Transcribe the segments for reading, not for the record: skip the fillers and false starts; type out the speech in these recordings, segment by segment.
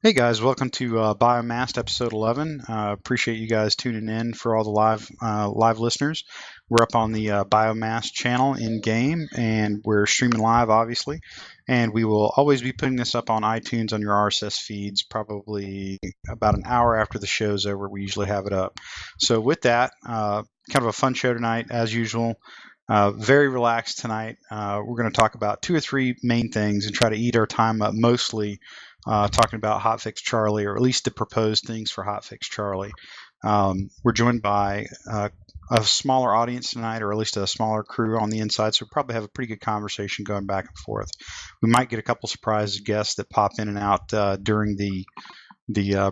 Hey guys, welcome to Biomassed episode 11. Appreciate you guys tuning in for all the live listeners. We're up on the Biomassed channel in game, and we're streaming live, obviously. And we will always be putting this up on iTunes on your RSS feeds, probably about an hour after the show's over. We usually have it up. So with that, kind of a fun show tonight, as usual. Very relaxed tonight. We're going to talk about two or three main things and try to eat our time up mostly talking about Hotfix Charlie, or at least the proposed things for Hotfix Charlie. We're joined by a smaller audience tonight, or at least a smaller crew on the inside, so we'll probably have a pretty good conversation going back and forth. We might get a couple surprise guests that pop in and out during the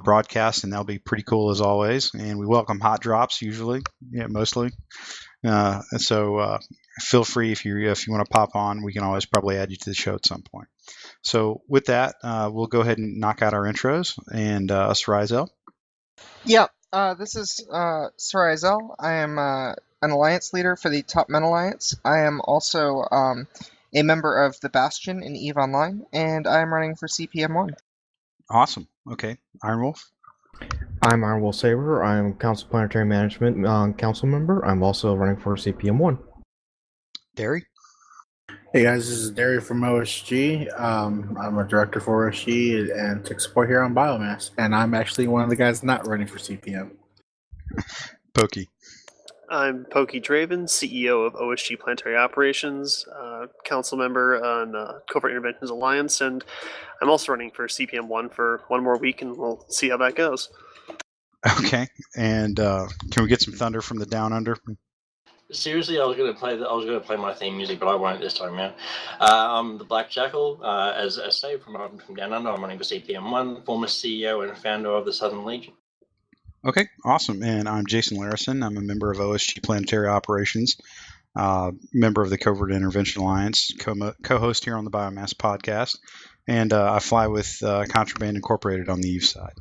broadcast, and that'll be pretty cool as always. And we welcome hot drops usually, mostly. So feel free if you want to pop on. We can always probably add you to the show at some point. So with that, we'll go ahead and knock out our intros. And Soraya Xel. Yeah, this is Soraya Xel. I am an alliance leader for the Top Men Alliance. I am also a member of the Bastion in EVE Online, and I am running for CPM1. Awesome. Okay. Iron Wolf. I'm Iron Wolf Saber. I'm Council Planetary Management Council member. I'm also running for CPM1. Derry. Hey guys, this is Derry from OSG. I'm a director for OSG and tech support here on Biomass, and I'm actually one of the guys not running for CPM. Pokey. I'm Pokey Dravon, CEO of OSG Planetary Operations, council member on Covert Interventions Alliance, and I'm also running for CPM1 for one more week, and we'll see how that goes. Okay. And can we get some thunder from the Down Under? Seriously, I was going to play my theme music, but I won't this time around. I'm the Black Jackal, as Saber from Down Under. I'm running for CPM1, former CEO and founder of the Southern Legion. Okay, awesome. And I'm Jaysyn Larrisen. I'm a member of OSG Planetary Operations, member of the Covert Intervention Alliance, co-host here on the Biomass podcast, and I fly with Contraband Incorporated on the EVE side.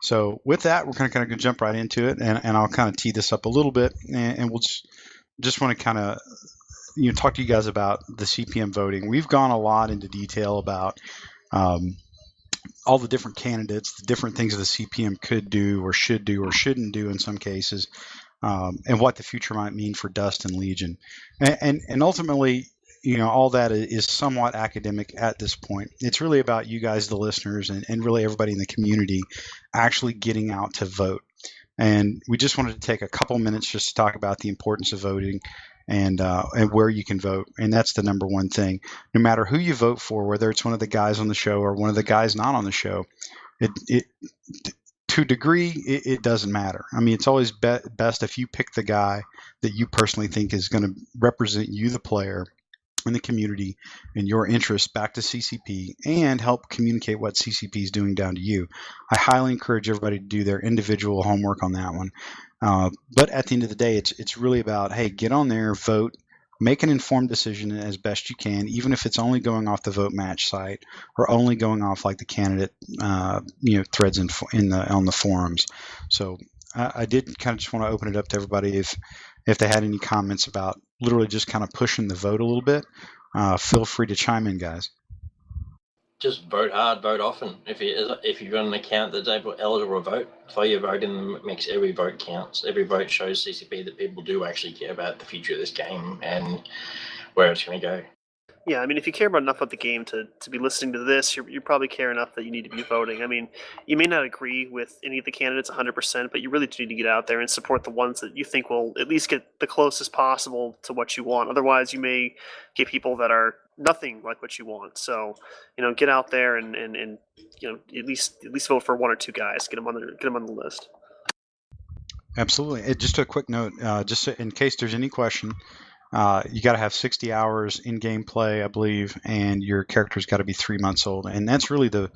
So with that, we're going to kind of jump right into it, and I'll kind of tee this up a little bit, and we'll just want to kind of talk to you guys about the CPM voting. We've gone a lot into detail about all the different candidates, the different things that the CPM could do or should do or shouldn't do in some cases, and what the future might mean for Dust and Legion. And ultimately, all that is somewhat academic at this point. It's really about you guys, the listeners, and really everybody in the community actually getting out to vote. And we just wanted to take a couple minutes just to talk about the importance of voting and where you can vote. And that's the number one thing. No matter who you vote for, whether it's one of the guys on the show or one of the guys not on the show, it to a degree, it doesn't matter. I mean, it's always best if you pick the guy that you personally think is going to represent you, the player, in the community and your interests back to CCP and help communicate what CCP is doing down to you. I highly encourage everybody to do their individual homework on that one. But at the end of the day, it's really about, hey, get on there, vote, make an informed decision as best you can, even if it's only going off the vote match site or only going off like the candidate threads on the forums. So I did kind of just want to open it up to everybody if they had any comments about literally just kind of pushing the vote a little bit. Feel free to chime in, guys. Just vote hard, vote often. If you've got an account that's eligible to vote, throw your vote in the mix. Every vote counts. Every vote shows CCP that people do actually care about the future of this game and where it's going to go. Yeah, I mean, if you care enough about the game to be listening to this, you probably care enough that you need to be voting. I mean, you may not agree with any of the candidates 100%, but you really do need to get out there and support the ones that you think will at least get the closest possible to what you want. Otherwise, you may get people that are nothing like what you want. So, get out there and at least vote for one or two guys. Get them on the list. Absolutely. Just a quick note, just in case there's any question. You got to have 60 hours in gameplay, I believe, and your character's got to be 3 months old, and that's really the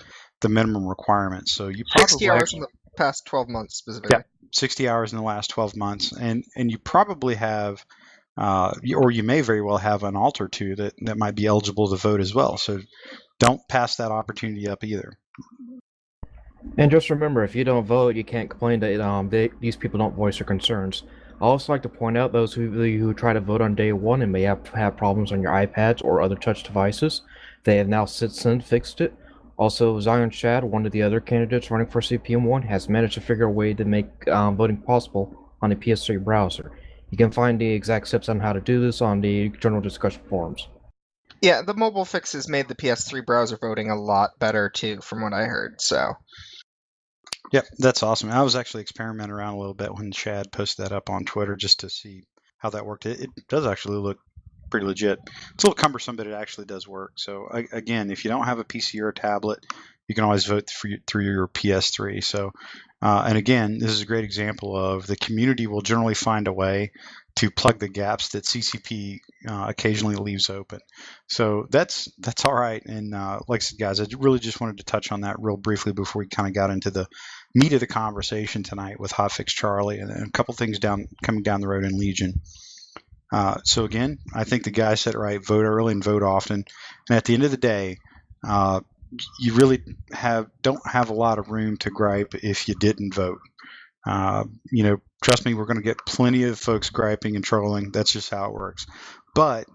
minimum requirement. So you probably 60 hours in the past 12 months specifically. Yeah, 60 hours in the last 12 months, and you probably have, or you may very well have an alt or two that might be eligible to vote as well. So don't pass that opportunity up either. And just remember, if you don't vote, you can't complain that these people don't voice their concerns. I also like to point out those who try to vote on day one and may have problems on your iPads or other touch devices. They have now since fixed it. Also, Zion Shad, one of the other candidates running for CPM1, has managed to figure a way to make voting possible on the PS3 browser. You can find the exact steps on how to do this on the general discussion forums. Yeah, the mobile fixes made the PS3 browser voting a lot better too, from what I heard. So, Yep, that's awesome. I was actually experimenting around a little bit when Shad posted that up on Twitter just to see how that worked. It does actually look pretty legit. It's a little cumbersome, but it actually does work. So again, if you don't have a PC or a tablet, you can always vote through your PS3. So, and again, this is a great example of the community will generally find a way to plug the gaps that CCP occasionally leaves open. So that's all right. And like I said, guys, I really just wanted to touch on that real briefly before we kind of got into the meat of the conversation tonight with Hotfix Charlie and a couple things coming down the road in Legion. So again, I think the guy said it right: vote early and vote often. And at the end of the day, you really don't have a lot of room to gripe if you didn't vote. Trust me, we're going to get plenty of folks griping and trolling. That's just how it works. But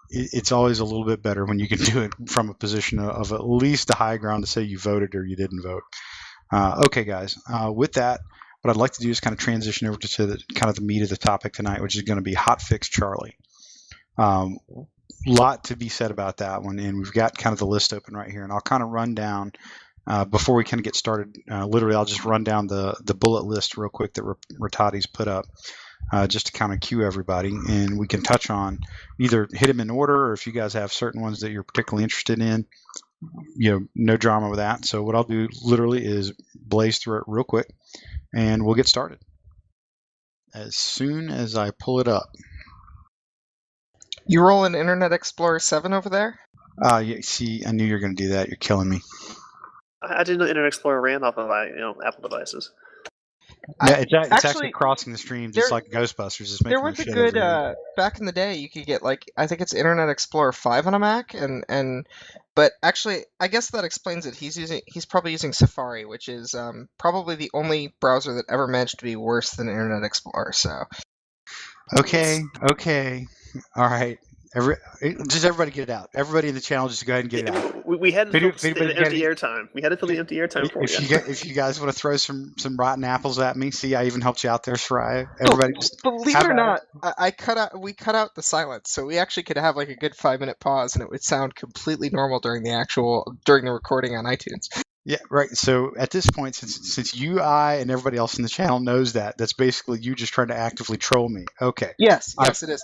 it's always a little bit better when you can do it from a position of at least a high ground to say you voted or you didn't vote. Okay, guys. With that, what I'd like to do is kind of transition over to the kind of the meat of the topic tonight, which is going to be Hotfix Charlie. Lot to be said about that one, and we've got kind of the list open right here, and I'll kind of run down before we kind of get started. Literally, I'll just run down the bullet list real quick that Ratati's put up, just to kind of cue everybody, and we can touch on either hit them in order, or if you guys have certain ones that you're particularly interested in, no drama with that. So what I'll do literally is blaze through it real quick, and we'll get started as soon as I pull it up. you rolling Internet Explorer 7 over there? Yeah, see, I knew you were going to do that. You're killing me. I didn't know Internet Explorer ran off of Apple devices. Yeah, it's actually crossing the stream just like Ghostbusters. It's There was a good back in the day. You could get I think it's Internet Explorer 5 on a Mac, but actually I guess that explains it. He's probably using Safari, which is probably the only browser that ever managed to be worse than Internet Explorer. So okay, all right. Everybody get it out. Everybody in the channel, just go ahead and get it out. We had to fill the empty airtime. We had to fill the empty airtime for you. If you guys want to throw some rotten apples at me, see, I even helped you out there, Soraya. Everybody, just believe it or not, we cut out the silence, so we actually could have a good 5-minute pause, and it would sound completely normal during the recording on iTunes. Yeah, right. So at this point, since you, I, and everybody else in the channel knows that's basically you just trying to actively troll me. Okay. Yes, it is.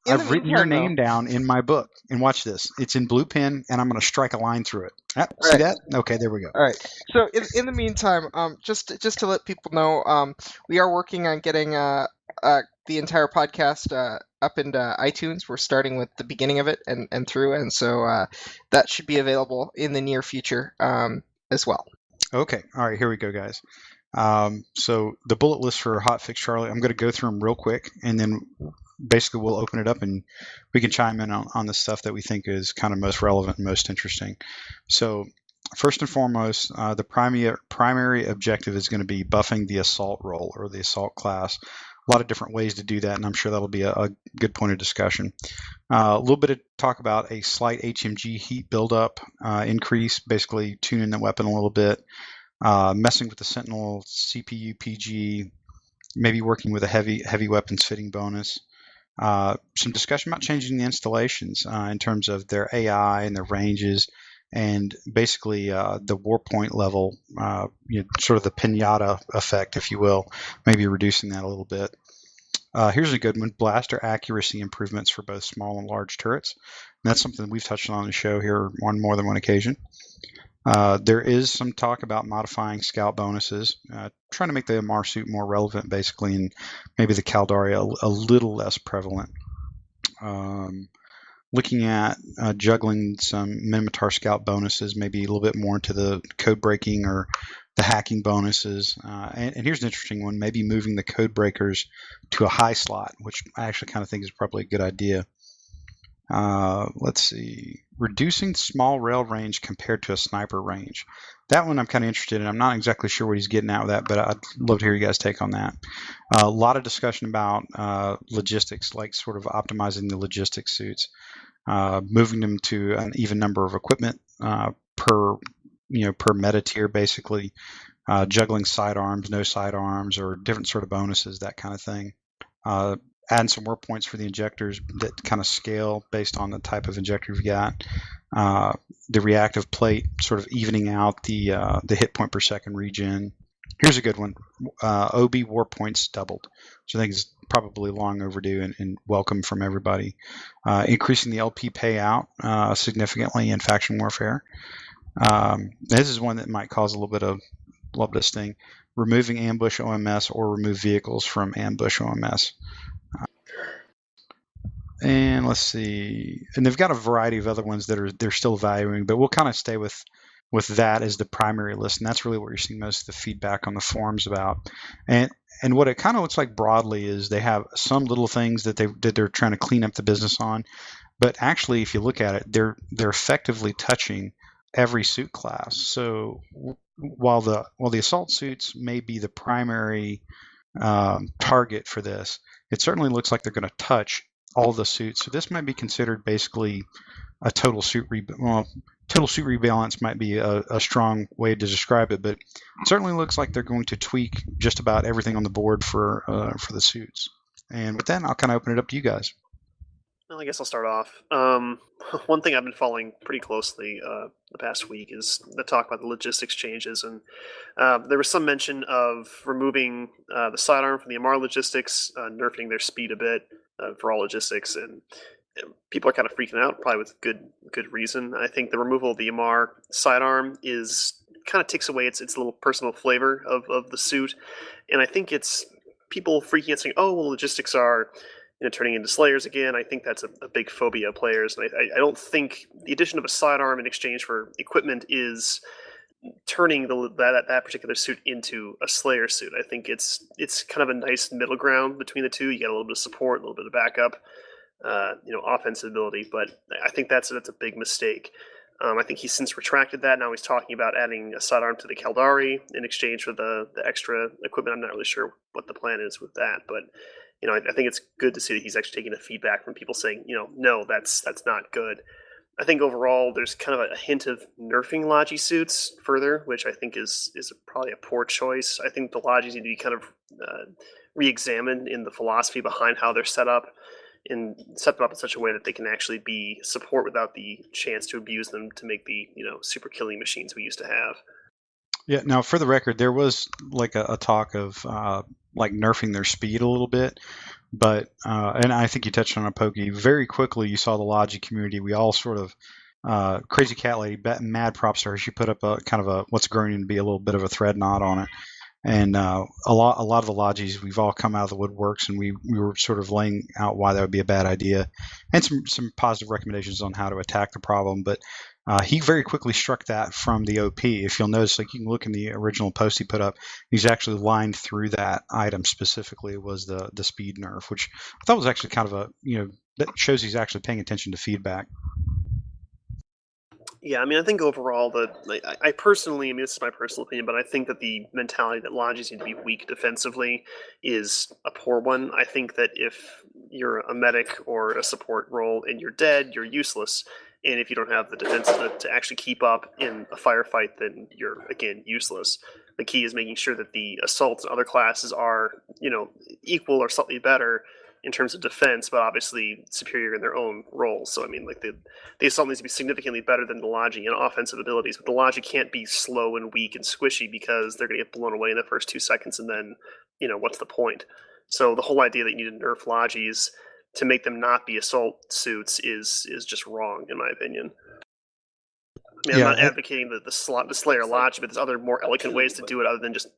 I've written your name down in my book, and watch this. It's in blue pen, and I'm going to strike a line through it. See that? Okay, there we go. All right. So in the meantime, just to let people know, we are working on getting the entire podcast up into iTunes. We're starting with the beginning of it and through, and so that should be available in the near future as well. Okay. All right. Here we go, guys. So the bullet list for Hotfix Charlie, I'm going to go through them real quick, and then basically we'll open it up and we can chime in on the stuff that we think is kind of most relevant and most interesting. So first and foremost, the primary objective is going to be buffing the assault role or the assault class. A lot of different ways to do that, and I'm sure that'll be a good point of discussion. A little bit of talk about a slight HMG heat buildup increase, basically tuning the weapon a little bit, messing with the Sentinel CPU PG, maybe working with a heavy weapons fitting bonus. Some discussion about changing the installations in terms of their AI and their ranges, and basically the war point level, sort of the pinata effect, if you will, maybe reducing that a little bit. Here's a good one: blaster accuracy improvements for both small and large turrets. And that's something we've touched on the show here on more than one occasion. There is some talk about modifying scout bonuses, trying to make the MR suit more relevant, basically, and maybe the Caldaria a little less prevalent. Looking at juggling some Minotaur scout bonuses, maybe a little bit more into the code breaking or the hacking bonuses. And here's an interesting one: maybe moving the code breakers to a high slot, which I actually kind of think is probably a good idea. Let's see, reducing small rail range compared to a sniper range. That one I'm kind of interested in. I'm not exactly sure what he's getting at with that, but I'd love to hear you guys' take on that. A lot of discussion about logistics, like sort of optimizing the logistics suits, moving them to an even number of equipment per meta tier, basically. Juggling sidearms, no sidearms, or different sort of bonuses, that kind of thing. Adding some more points for the injectors that kind of scale based on the type of injector you've got. The reactive plate sort of evening out the hit point per second regen. Here's a good one. OB war points doubled, which I think is probably long overdue and welcome from everybody. Increasing the LP payout significantly in faction warfare. This is one that might cause a little bit of sting. Removing ambush OMS or remove vehicles from ambush OMS. And let's see. And they've got a variety of other ones that they're still evaluating, but we'll kind of stay with that as the primary list, and that's really what you're seeing most of the feedback on the forums about. And what it kind of looks like broadly is they have some little things that they're trying to clean up the business on, but actually, if you look at it, they're effectively touching every suit class. So while the assault suits may be the primary target for this, it certainly looks like they're going to touch all the suits. So this might be considered basically a total suit rebalance might be a strong way to describe it, but it certainly looks like they're going to tweak just about everything on the board for the suits. And with that, I'll kind of open it up to you guys. Well, I guess I'll start off. One thing I've been following pretty closely the past week is the talk about the logistics changes, and there was some mention of removing the sidearm from the MR logistics, nerfing their speed a bit for all logistics, and people are kind of freaking out, probably with good reason. I think the removal of the MR sidearm kind of takes away its little personal flavor of the suit, and I think it's people freaking out saying, "Oh, well, logistics are." Turning into Slayers again. I think that's a big phobia of players, and I don't think the addition of a sidearm in exchange for equipment is turning that particular suit into a Slayer suit. I think it's kind of a nice middle ground between the two. You get a little bit of support, a little bit of backup, offensive ability, but I think that's a big mistake. I think he's since retracted that. Now he's talking about adding a sidearm to the Kaldari in exchange for the extra equipment. I'm not really sure what the plan is with that, but I think it's good to see that he's actually taking the feedback from people saying, no, that's not good. I think overall there's kind of a hint of nerfing Logi suits further, which I think is probably a poor choice. I think the Logis need to be kind of re-examined in the philosophy behind how they're set up, and set them up in such a way that they can actually be support without the chance to abuse them to make the super killing machines we used to have. Yeah. Now, for the record, there was like a talk of like nerfing their speed a little bit, but and I think you touched on a Pokey. Very quickly, you saw the Logi community. We all sort of Crazy Cat Lady, mad props to her. She put up a kind of a what's growing to be a little bit of a thread knot on it. And a lot of the Logis, we've all come out of the woodworks, and we were sort of laying out why that would be a bad idea, and some positive recommendations on how to attack the problem. But he very quickly struck that from the OP. If you'll notice, like you can look in the original post he put up, he's actually lined through that item specifically was the speed nerf, which I thought was actually kind of a that shows he's actually paying attention to feedback. Yeah, I think overall, I personally, this is my personal opinion, but I think that the mentality that Logis need to be weak defensively is a poor one. I think that if you're a medic or a support role and you're dead, you're useless. And if you don't have the defense to actually keep up in a firefight, then you're, again, useless. The key is making sure that the assaults and other classes are, equal or slightly better in terms of defense, but obviously superior in their own roles. So, the assault needs to be significantly better than the Logi in offensive abilities, but the Logi can't be slow and weak and squishy because they're going to get blown away in the first 2 seconds, and then, what's the point? So the whole idea that you need to nerf Logis to make them not be assault suits is just wrong, in my opinion. I'm not advocating the Slayer Logi, but there's other more elegant ways to do it other than just,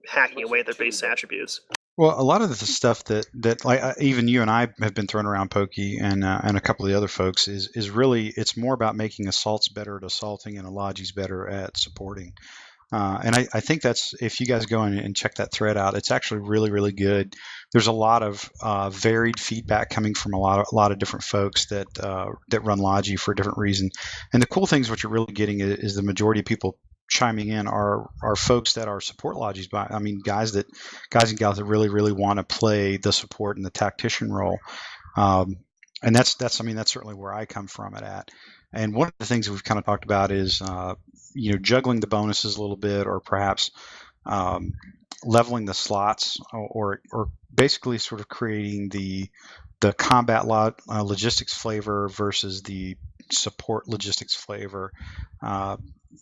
hacking away at their base attributes. Well, a lot of the stuff that like even you and I have been thrown around, Pokey, and a couple of the other folks is really, it's more about making assaults better at assaulting and Logis better at supporting. And I think that's, if you guys go in and check that thread out, it's actually really, really good. There's a lot of varied feedback coming from a lot of different folks that run Logi for a different reason. And the cool thing is what you're really getting is the majority of people chiming in are folks that are support Logis, guys and gals that really, really want to play the support and the tactician role. And that's certainly where I come from it at. And one of the things that we've kind of talked about is juggling the bonuses a little bit, or perhaps leveling the slots, or basically sort of creating the combat logistics flavor versus the support logistics flavor.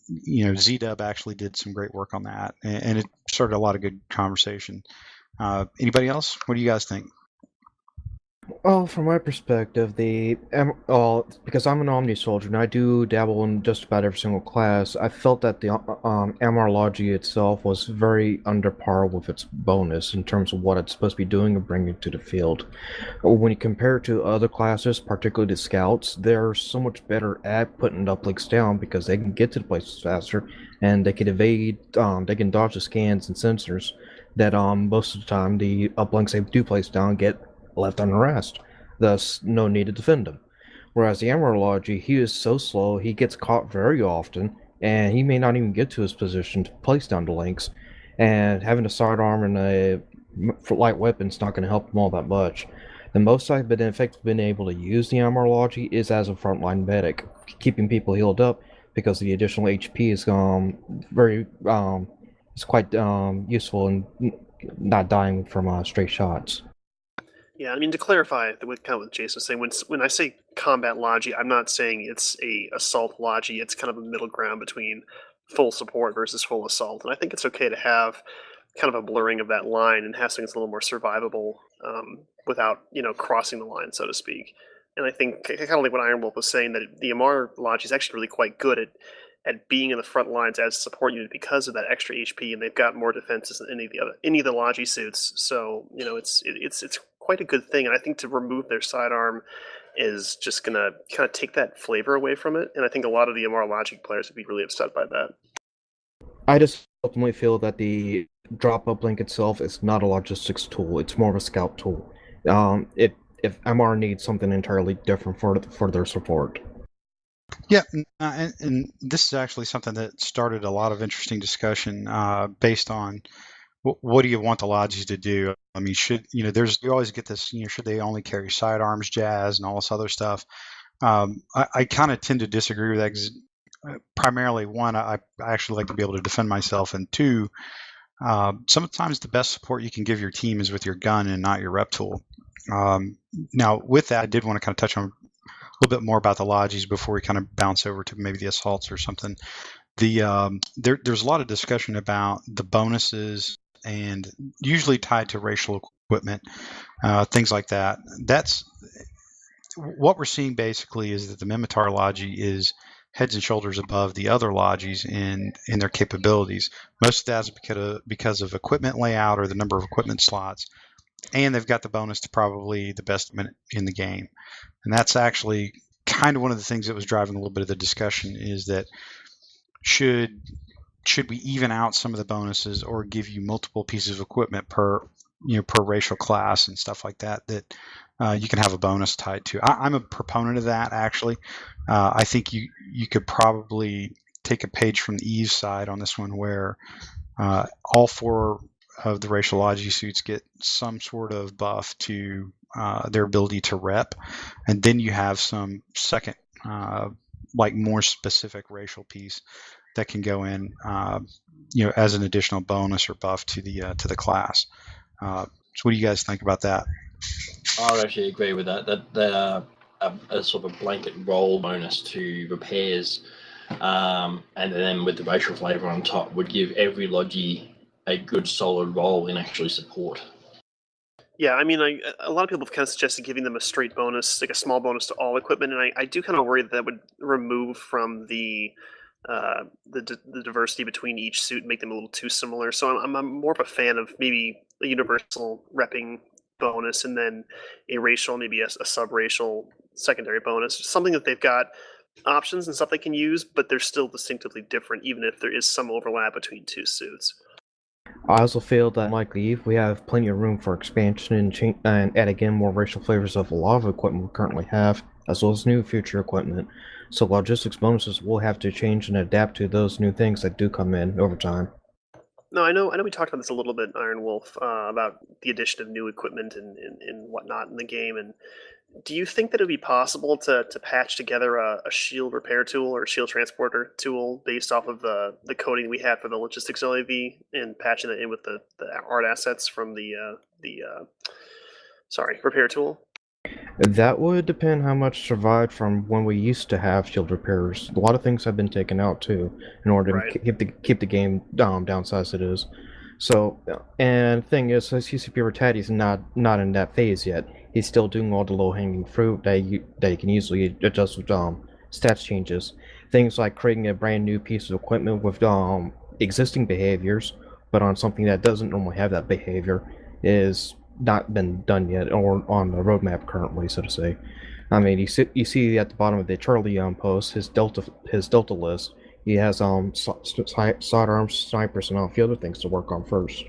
Z-Dub actually did some great work on that, and it started a lot of good conversation. Anybody else? What do you guys think? Well, from my perspective, because I'm an Omni Soldier and I do dabble in just about every single class, I felt that the MR itself was very under par with its bonus in terms of what it's supposed to be doing and bringing to the field. When you compare it to other classes, particularly the Scouts, they're so much better at putting uplinks down because they can get to the places faster and they can evade, they can dodge the scans and sensors that most of the time the uplinks they do place down get left unharassed, thus no need to defend him. Whereas the Emeralogy, he is so slow, he gets caught very often, and he may not even get to his position to place down the links, and having a sidearm and a light weapon's not going to help him all that much. The most I've been able to use the Emeralogy is as a frontline medic, keeping people healed up, because the additional HP is it's quite useful in not dying from stray shots. Yeah, I mean, to clarify with kind of what Jason was saying, when I say combat logi, I'm not saying it's a assault logi. It's kind of a middle ground between full support versus full assault, and I think it's okay to have kind of a blurring of that line and have something that's a little more survivable without crossing the line, so to speak. And I think kind of like what Iron Wolf was saying, that the Amar logi is actually really quite good at being in the front lines as a support unit because of that extra HP, and they've got more defenses than any of the logi suits. So it's quite a good thing, and I think to remove their sidearm is just gonna kind of take that flavor away from it, and I think a lot of the MR Logic players would be really upset by that. I just ultimately feel that the drop uplink itself is not a logistics tool; it's more of a scout tool. If MR needs something entirely different for their support. Yeah, and this is actually something that started a lot of interesting discussion based on what do you want the lodges to do? I mean, you always get this, should they only carry sidearms, jazz, and all this other stuff? I kind of tend to disagree with that because primarily, one, I actually like to be able to defend myself, and two, sometimes the best support you can give your team is with your gun and not your rep tool. Now, with that, I did want to kind of touch on a little bit more about the lodges before we kind of bounce over to maybe the assaults or something. There's a lot of discussion about the bonuses, and usually tied to racial equipment, things like that. That's what we're seeing basically, is that the Mimitar Logi is heads and shoulders above the other lodges in their capabilities. Most of that is because of equipment layout or the number of equipment slots, and they've got the bonus to probably the best minute in the game. And that's actually kind of one of the things that was driving a little bit of the discussion, is that should we even out some of the bonuses, or give you multiple pieces of equipment per racial class and stuff like that you can have a bonus tied to? I'm a proponent of that, actually. I think you could probably take a page from the Eve side on this one, where all four of the racial logi suits get some sort of buff to their ability to rep, and then you have some second more specific racial piece that can go in, as an additional bonus or buff to the class. So what do you guys think about that? I would actually agree with that. That a sort of blanket roll bonus to repairs, and then with the racial flavor on top, would give every logi a good solid roll in actually support. Yeah, I mean, a lot of people have kind of suggested giving them a straight bonus, like a small bonus to all equipment, and I do kind of worry that would remove from the diversity between each suit and make them a little too similar. So I'm more of a fan of maybe a universal repping bonus, and then a racial, maybe a sub-racial secondary bonus, something that they've got options and stuff they can use, but they're still distinctively different, even if there is some overlap between two suits. I also feel that, like Eve, we have plenty of room for expansion and add again more racial flavors of a lot of equipment we currently have, as well as new future equipment. So logistics bonuses will have to change and adapt to those new things that do come in over time. No, I know we talked about this a little bit, Iron Wolf, about the addition of new equipment and whatnot in the game, and Do you think that it would be possible to patch together a shield repair tool or a shield transporter tool based off of the coding we had for the logistics LAV and patching it in with the art assets from the repair tool? That would depend how much survived from when we used to have shield repairers. A lot of things have been taken out too, in order to Right. keep the game downsized it is. So, and the thing is, CCP Rattati's not in that phase yet. He's still doing all the low hanging fruit that you can easily adjust with stats changes. Things like creating a brand new piece of equipment with existing behaviors, but on something that doesn't normally have that behavior, is not been done yet or on the roadmap currently, so to say. I mean, you see at the bottom of the Charlie post his delta list. He has sidearms, snipers, and a few other things to work on first.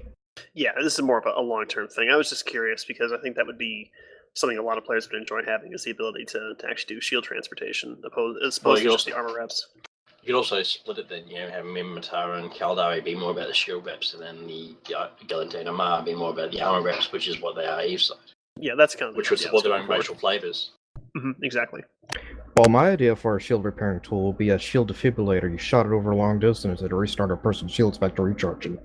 Yeah, this is more of a long term thing. I was just curious because I think that would be something a lot of players would enjoy having, is the ability to actually do shield transportation as opposed to just the armor reps. You could also split it then, have Minmatara and Kaldari be more about the shield reps, and then the Galantine and Mar be more about the armor reps, which is what they are Eve side. Yeah, that's kind of which would support their own racial flavors. Exactly. Well, my idea for a shield repairing tool would be a shield defibrillator. You shot it over a long distance and restart a person's shields back to recharging.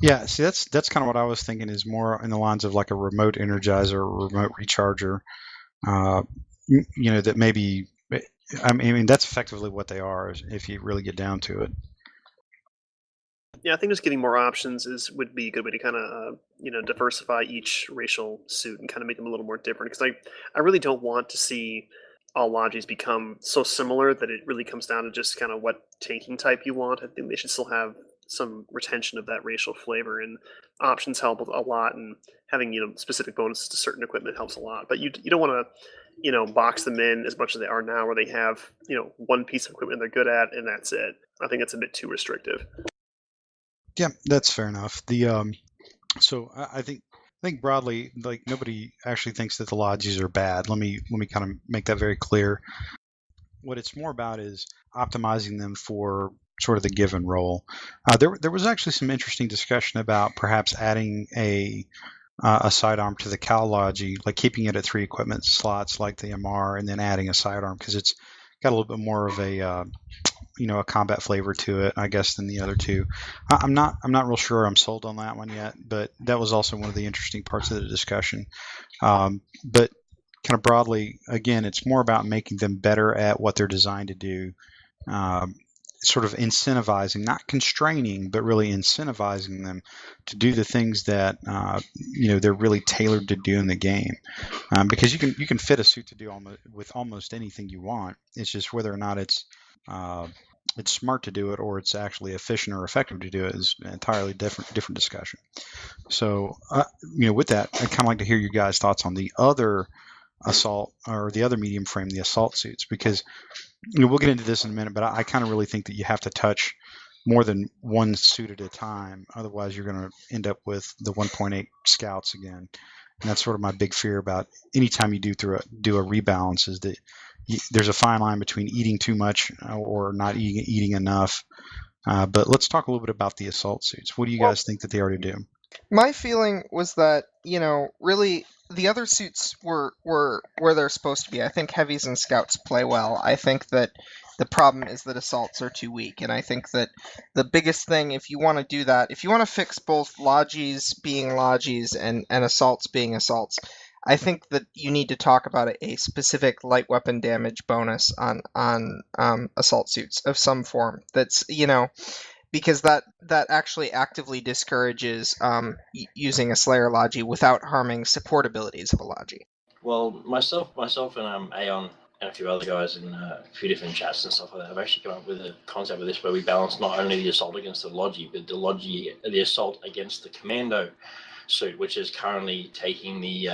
Yeah, see, that's kind of what I was thinking, is more in the lines of like a remote energizer or remote recharger. That maybe, I mean, that's effectively what they are if you really get down to it. Yeah, I think just getting more options would be a good way to kind of diversify each racial suit and kind of make them a little more different. Because I really don't want to see all lodges become so similar that it really comes down to just kind of what tanking type you want. I think they should still have some retention of that racial flavor, and options help a lot, and having specific bonuses to certain equipment helps a lot. But you don't want to box them in as much as they are now, where they have one piece of equipment they're good at and that's it. I think it's a bit too restrictive. Yeah, that's fair enough. So I think broadly, like, nobody actually thinks that the lodges are bad. Let me kind of make that very clear. What it's more about is optimizing them for sort of the given role. There was actually some interesting discussion about perhaps adding a sidearm to the Cal Logi, like keeping it at 3 equipment slots like the MR, and then adding a sidearm because it's got a little bit more of a combat flavor to it, I guess, than the other two. I'm not real sure I'm sold on that one yet, but that was also one of the interesting parts of the discussion. But kind of broadly, again, it's more about making them better at what they're designed to do. Sort of incentivizing, not constraining, but really incentivizing them to do the things that they're really tailored to do in the game. Because you can fit a suit to do almost anything you want. It's just whether or not it's smart to do it or it's actually efficient or effective to do it is an entirely different discussion. So with that, I'd kind of like to hear you guys' thoughts on the other assault, or the other medium frame, the assault suits, because we'll get into this in a minute, but I kind of really think that you have to touch more than one suit at a time. Otherwise, you're going to end up with the 1.8 scouts again. And that's sort of my big fear about anytime you do a rebalance, is that there's a fine line between eating too much or not eating enough. But let's talk a little bit about the assault suits. What do you guys think that they already do? My feeling was that, really the other suits were where they're supposed to be. I think heavies and scouts play well. I think that the problem is that assaults are too weak, and I think that the biggest thing, if you want to do that, if you want to fix both lodges being lodges and assaults being assaults, I think that you need to talk about a specific light weapon damage bonus on assault suits of some form. That's because that actually actively discourages using a Slayer Logi without harming support abilities of a Logi. Well, myself and Aeon and a few other guys in a few different chats and stuff like that have actually come up with a concept of this where we balance not only the assault against the Logi, but the assault against the commando suit, which is currently taking the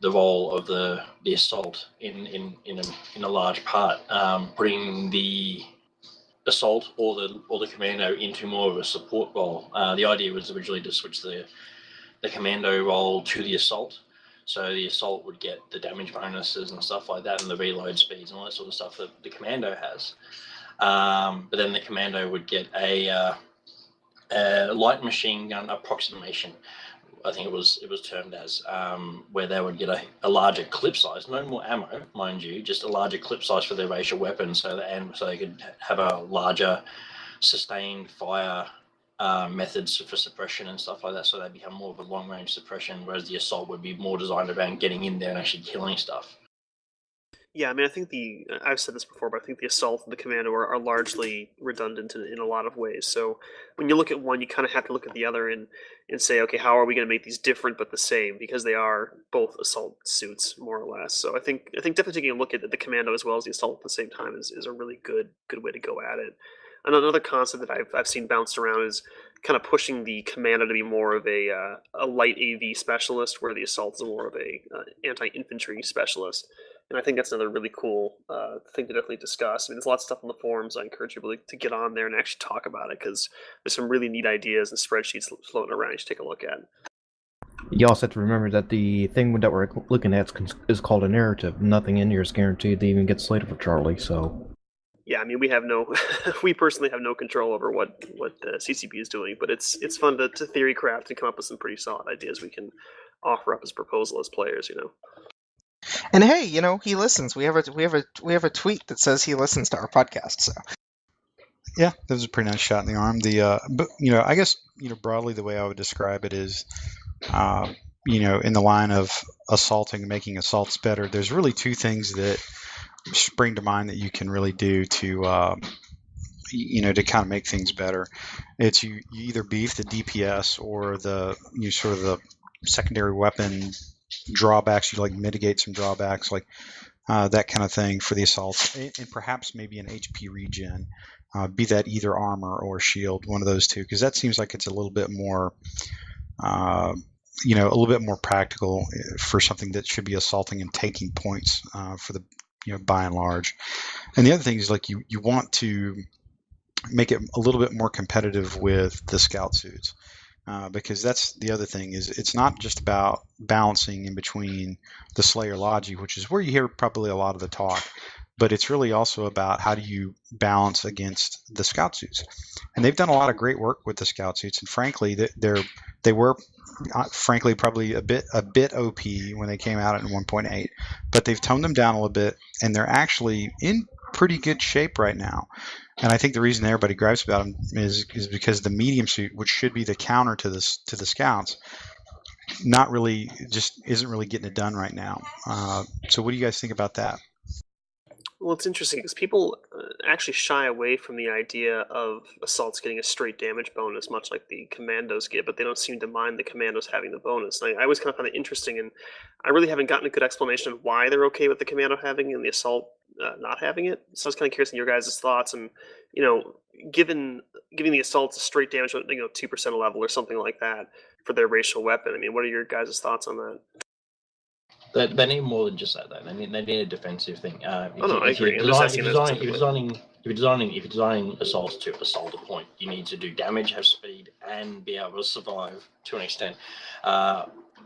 role of the assault in a large part, putting the assault or the commando into more of a support role. The idea was originally to switch the commando role to the assault, so the assault would get the damage bonuses and stuff like that, and the reload speeds and all that sort of stuff that the commando has. But then the commando would get a light machine gun approximation, I think it was termed as, where they would get a larger clip size, no more ammo, mind you, just a larger clip size for their racial weapon, so they could have a larger sustained fire methods for suppression and stuff like that, so they become more of a long range suppression, whereas the assault would be more designed around getting in there and actually killing stuff. Yeah, I mean, I think I've said this before, but I think the assault and the commando are largely redundant in a lot of ways. So when you look at one, you kind of have to look at the other and say, okay, how are we going to make these different but the same? Because they are both assault suits, more or less. So I think definitely taking a look at the commando as well as the assault at the same time is a really good way to go at it. And another concept that I've seen bounced around is kind of pushing the commando to be more of a light AV specialist, where the assault is more of a anti-infantry specialist. And I think that's another really cool thing to definitely discuss. I mean, there's lots of stuff on the forums. I encourage people to get on there and actually talk about it, because there's some really neat ideas and spreadsheets floating around you should take a look at. You also have to remember that the thing that we're looking at is called a narrative. Nothing in here is guaranteed to even get slated for Charlie, so... Yeah, I mean, we personally have no control over what the CCP is doing, but it's fun to theory craft and come up with some pretty solid ideas we can offer up as proposal as players, And hey, he listens. We have a tweet that says he listens to our podcast. So Yeah, that was a pretty nice shot in the arm. But I guess broadly the way I would describe it is, in the line of assaulting and making assaults better, there's really two things that spring to mind that you can really do to to kind of make things better. It's you either beef the DPS or the sort of the secondary weapon drawbacks. You like mitigate some drawbacks, like that kind of thing for the assaults, and perhaps maybe an HP regen, be that either armor or shield, one of those two, because that seems like it's a little bit more a little bit more practical for something that should be assaulting and taking points for the by and large. And the other thing is, like, you want to make it a little bit more competitive with the scout suits, because that's the other thing, is it's not just about balancing in between the Slayer Logi, which is where you hear probably a lot of the talk, but it's really also about how do you balance against the scout suits. And they've done a lot of great work with the scout suits, and frankly they were frankly probably a bit OP when they came out at 1.8, but they've toned them down a little bit, and they're actually in pretty good shape right now. And I think the reason everybody gripes about them is because the medium suit, which should be the counter to the scouts, isn't really getting it done right now. So what do you guys think about that? Well, it's interesting because people actually shy away from the idea of assaults getting a straight damage bonus, much like the commandos get, but they don't seem to mind the commandos having the bonus. And I always kind of find it interesting, and I really haven't gotten a good explanation of why they're okay with the commando having and the assault not having it. So I was kind of curious in your guys' thoughts, and giving the assaults a straight damage, 2% level or something like that for their racial weapon. I mean, what are your guys' thoughts on that? They need more than just that, though. They need a defensive thing. I agree. If you're designing assaults to assault a point, you need to do damage, have speed, and be able to survive to an extent.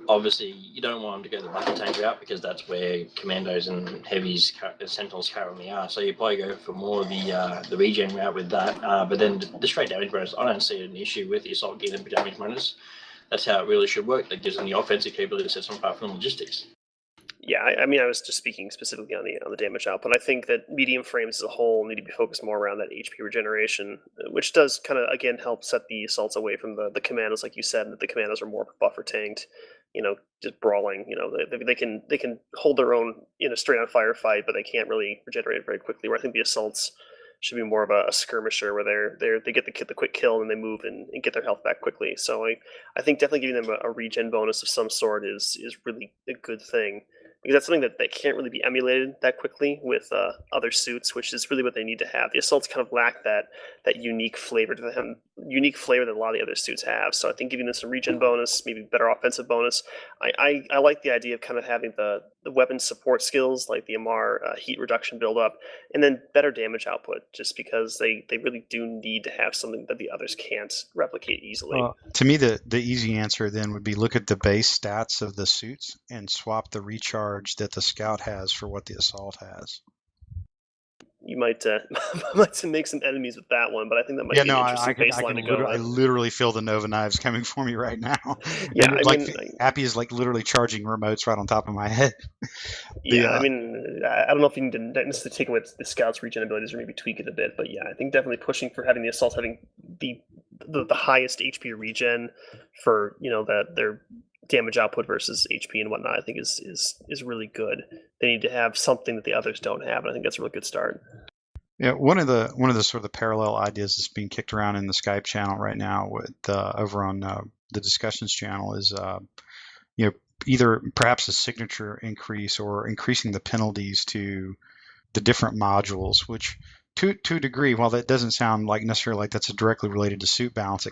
Obviously, you don't want them to go the bucket tank route, because that's where commandos and heavies, sentinels currently are. So you probably go for more of the regen route with that. But then the straight damage bonus, I don't see an issue with the assault getting the damage bonus. That's how it really should work. That gives them the offensive capability to set them apart from logistics. Yeah, I mean, I was just speaking specifically on the damage output. I think that medium frames as a whole need to be focused more around that HP regeneration, which does kind of, again, help set the assaults away from the commandos, like you said, that the commandos are more buffer tanked, just brawling. They can hold their own in a straight on firefight, but they can't really regenerate very quickly. Where I think the assaults should be more of a skirmisher, where they get the quick kill and they move and get their health back quickly. So I think definitely giving them a regen bonus of some sort is really a good thing, because that's something that can't really be emulated that quickly with other suits, which is really what they need to have. The assaults kind of lack that unique flavor to them, unique flavor that a lot of the other suits have. So I think giving them some regen bonus, maybe better offensive bonus. I like the idea of kind of having the weapon support skills, like the Amar heat reduction build-up, and then better damage output, just because they really do need to have something that the others can't replicate easily. To me, the easy answer then would be look at the base stats of the suits and swap the recharge that the scout has for what the assault has. you might might make some enemies with that one, but I think that might be an interesting baseline to go with. I literally feel the Nova knives coming for me right now. Yeah, and Appy is like literally charging remotes right on top of my head. I mean, I don't know if you can necessarily take away the scouts' regen abilities or maybe tweak it a bit, but yeah, I think definitely pushing for having the assaults having the highest HP regen for their damage output versus HP and whatnot, I think is really good. They need to have something that the others don't have, and I think that's a really good start. Yeah, one of the sort of the parallel ideas that's being kicked around in the Skype channel right now with over on the discussions channel is either perhaps a signature increase or increasing the penalties to the different modules, which to a degree, while that doesn't sound like necessarily like that's directly related to suit balance,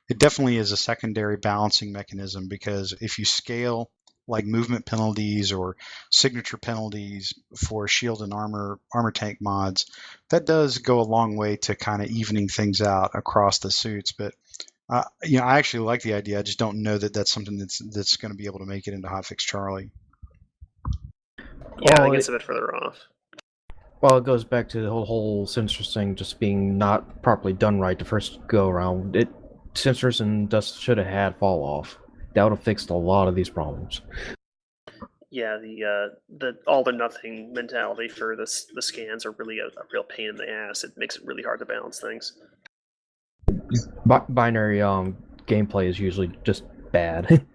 it definitely is a secondary balancing mechanism, because if you scale like movement penalties or signature penalties for shield and armor tank mods, that does go a long way to kind of evening things out across the suits. But I actually like the idea. I just don't know that that's something that's going to be able to make it into Hotfix Charlie. Yeah, I think it's a bit further off. Well, it goes back to the whole sensors thing just being not properly done right the first go around. Sensors and dust should have had fall off. That would have fixed a lot of these problems. Yeah, the all or nothing mentality for the scans are really a real pain in the ass. It makes it really hard to balance things. Binary gameplay is usually just bad.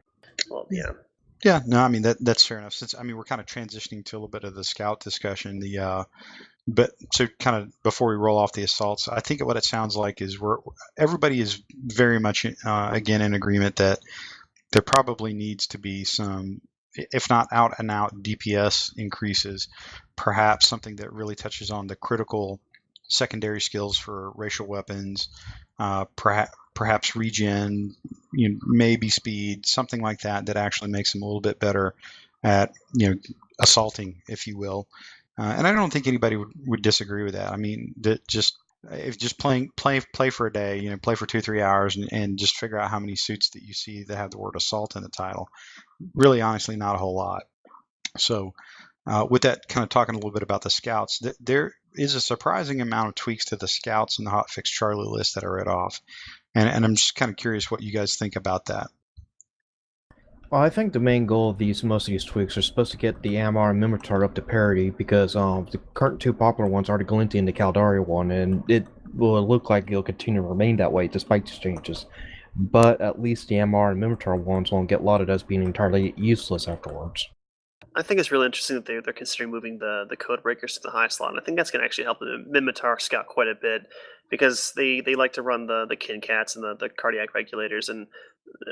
Well, yeah. Yeah, no, I mean that's fair enough. Since we're kind of transitioning to a little bit of the scout discussion. But so kind of before we roll off the assaults, I think what it sounds like is everybody is very much again in agreement that there probably needs to be some, if not out and out DPS increases, perhaps something that really touches on the critical secondary skills for racial weapons, perhaps regen, maybe speed, something like that actually makes them a little bit better at assaulting, if you will. And I don't think anybody would disagree with that. I mean, if just play for a day, play for 2-3 hours and just figure out how many suits that you see that have the word assault in the title. Really, honestly, not a whole lot. So with that, kind of talking a little bit about the scouts, there is a surprising amount of tweaks to the scouts in the Hotfix Charlie list that I read off. And I'm just kind of curious what you guys think about that. Well, I think the main goal of most of these tweaks are supposed to get the Amar and Mimitar up to parity, because the current two popular ones are the Glinty and the Caldari one, and it will look like it'll continue to remain that way despite these changes. But at least the Amar and Mimitar ones won't get lauded as being entirely useless afterwards. I think it's really interesting that they're considering moving the code breakers to the high slot. And I think that's going to actually help the Mimitar scout quite a bit, because they like to run the kin cats and the cardiac regulators, and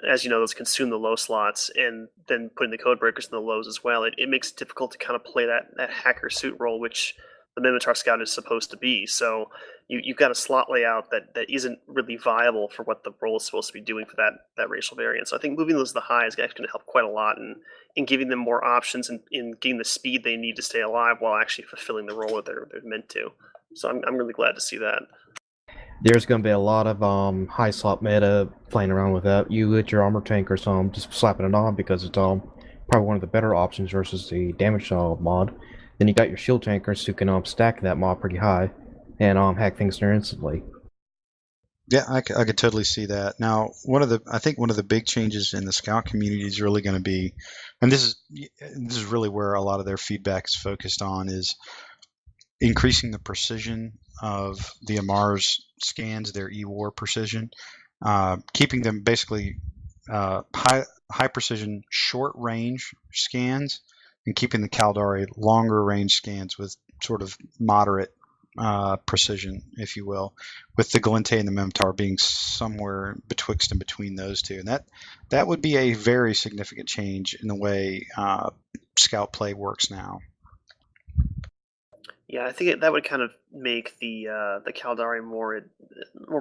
as you know, those consume the low slots, and then putting the code breakers in the lows as well, it makes it difficult to kind of play that hacker suit role, which the Mimitar scout is supposed to be. So you've got a slot layout that isn't really viable for what the role is supposed to be doing for that racial variant. So I think moving those to the high is actually going to help quite a lot in giving them more options and in getting the speed they need to stay alive while actually fulfilling the role that they're meant to. So I'm really glad to see that. There's going to be a lot of high slot meta playing around with that. You get your armor tank or something, just slapping it on because it's probably one of the better options versus the damage mod. Then you got your shield tankers who can stack that mod pretty high and hack things there instantly. Yeah, I could totally see that. Now, I think one of the big changes in the scout community is really going to be, and this is really where a lot of their feedback is focused on, is increasing the precision of the Amar's scans, their E-War precision, keeping them basically high precision, short range scans, and keeping the Caldari longer range scans with sort of moderate precision, if you will, with the Galente and the Mimitar being somewhere betwixt and between those two. And that would be a very significant change in the way scout play works now. Yeah, I think that would kind of make the Caldari more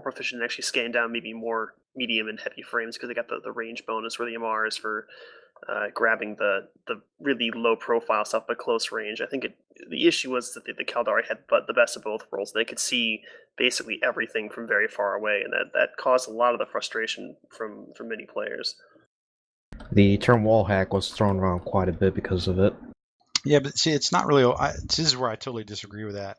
proficient in actually scanning down maybe more medium and heavy frames, because they got the range bonus, where the MR is for grabbing the really low profile stuff but close range. I think the issue was that the Caldari had the best of both worlds. They could see basically everything from very far away, and that caused a lot of the frustration from many players. The term wall hack was thrown around quite a bit because of it. Yeah, but see, it's not really. This is where I totally disagree with that.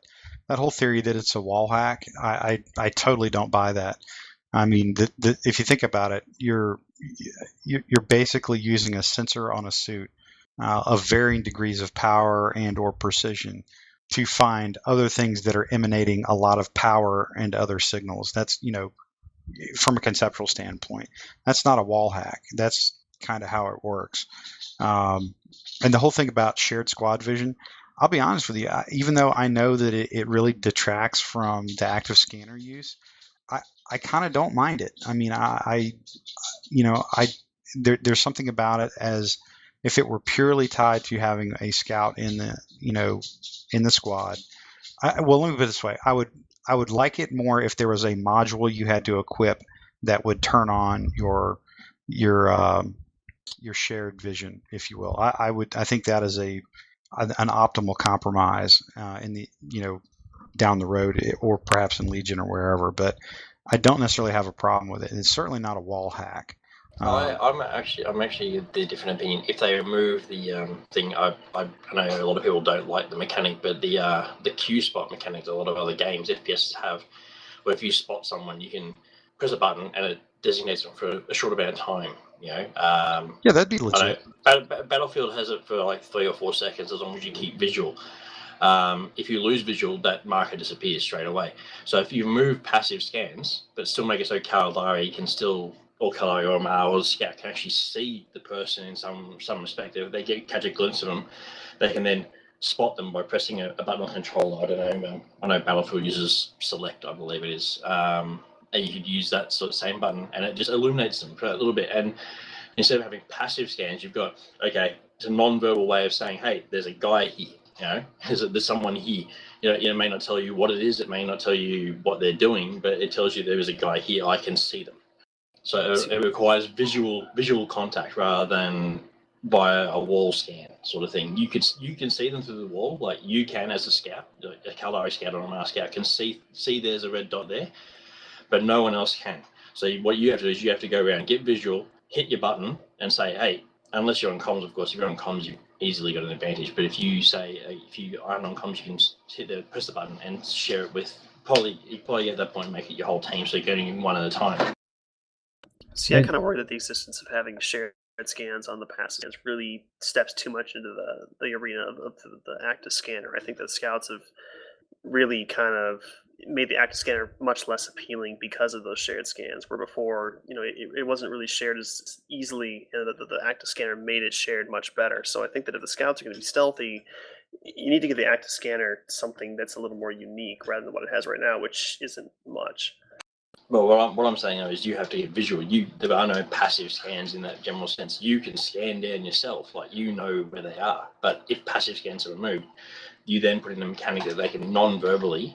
that whole theory that it's a wall hack, I totally don't buy that. I mean, if you think about it, you're basically using a sensor on a suit of varying degrees of power and or precision to find other things that are emanating a lot of power and other signals. That's, from a conceptual standpoint, that's not a wall hack. That's kind of how it works. And the whole thing about shared squad vision, I'll be honest with you, even though I know that it really detracts from the active scanner use, I kind of don't mind it. I mean, there's something about it as if it were purely tied to having a scout in the squad. Well, let me put it this way: I would like it more if there was a module you had to equip that would turn on your shared vision, if you will. I think that is an optimal compromise in the down the road, or perhaps in Legion or wherever. But I don't necessarily have a problem with it. It's certainly not a wall hack. I'm actually of the different opinion. If they remove the thing, I know a lot of people don't like the mechanic, but the Q spot mechanic that a lot of other games FPS have, where if you spot someone, you can press a button and it designates them for a short amount of time. Yeah, that'd be legit. Battlefield has it for like 3 or 4 seconds as long as you keep visual. If you lose visual, that marker disappears straight away. So if you remove passive scans, but still make it so Caldari can still, or Caldari or Mar or Scout can actually see the person in some respect. If they catch a glimpse of them, they can then spot them by pressing a button on controller. I don't know. I know Battlefield uses Select, I believe it is. And you could use that sort of same button, and it just illuminates them for a little bit. And instead of having passive scans, you've got, okay, it's a non-verbal way of saying, hey, there's a guy here. There's someone here. It may not tell you what it is. It may not tell you what they're doing, but it tells you there is a guy here. I can see them. So it requires visual contact rather than via a wall scan sort of thing. You can see them through the wall, like you can as a scout, a Caldari scout or a Mars scout can see there's a red dot there, but no one else can. So what you have to do is you have to go around, get visual, hit your button, and say, hey. Unless you're on comms, of course. If you're on comms, you've easily got an advantage. But if you aren't on comms, you can press the button and share it with you probably at that point make it your whole team, so you're getting one at a time. See, I kind of worry that the existence of having shared scans on the passive scans really steps too much into the arena of the active scanner. I think that scouts have really kind of made the active scanner much less appealing because of those shared scans, where before, it wasn't really shared as easily, and the active scanner made it shared much better. So I think that if the scouts are going to be stealthy, you need to give the active scanner something that's a little more unique rather than what it has right now, which isn't much. Well, what I'm saying is you have to get visual. There are no passive scans in that general sense. You can scan down yourself, like you know where they are. But if passive scans are removed, you then put in a mechanic that they can non-verbally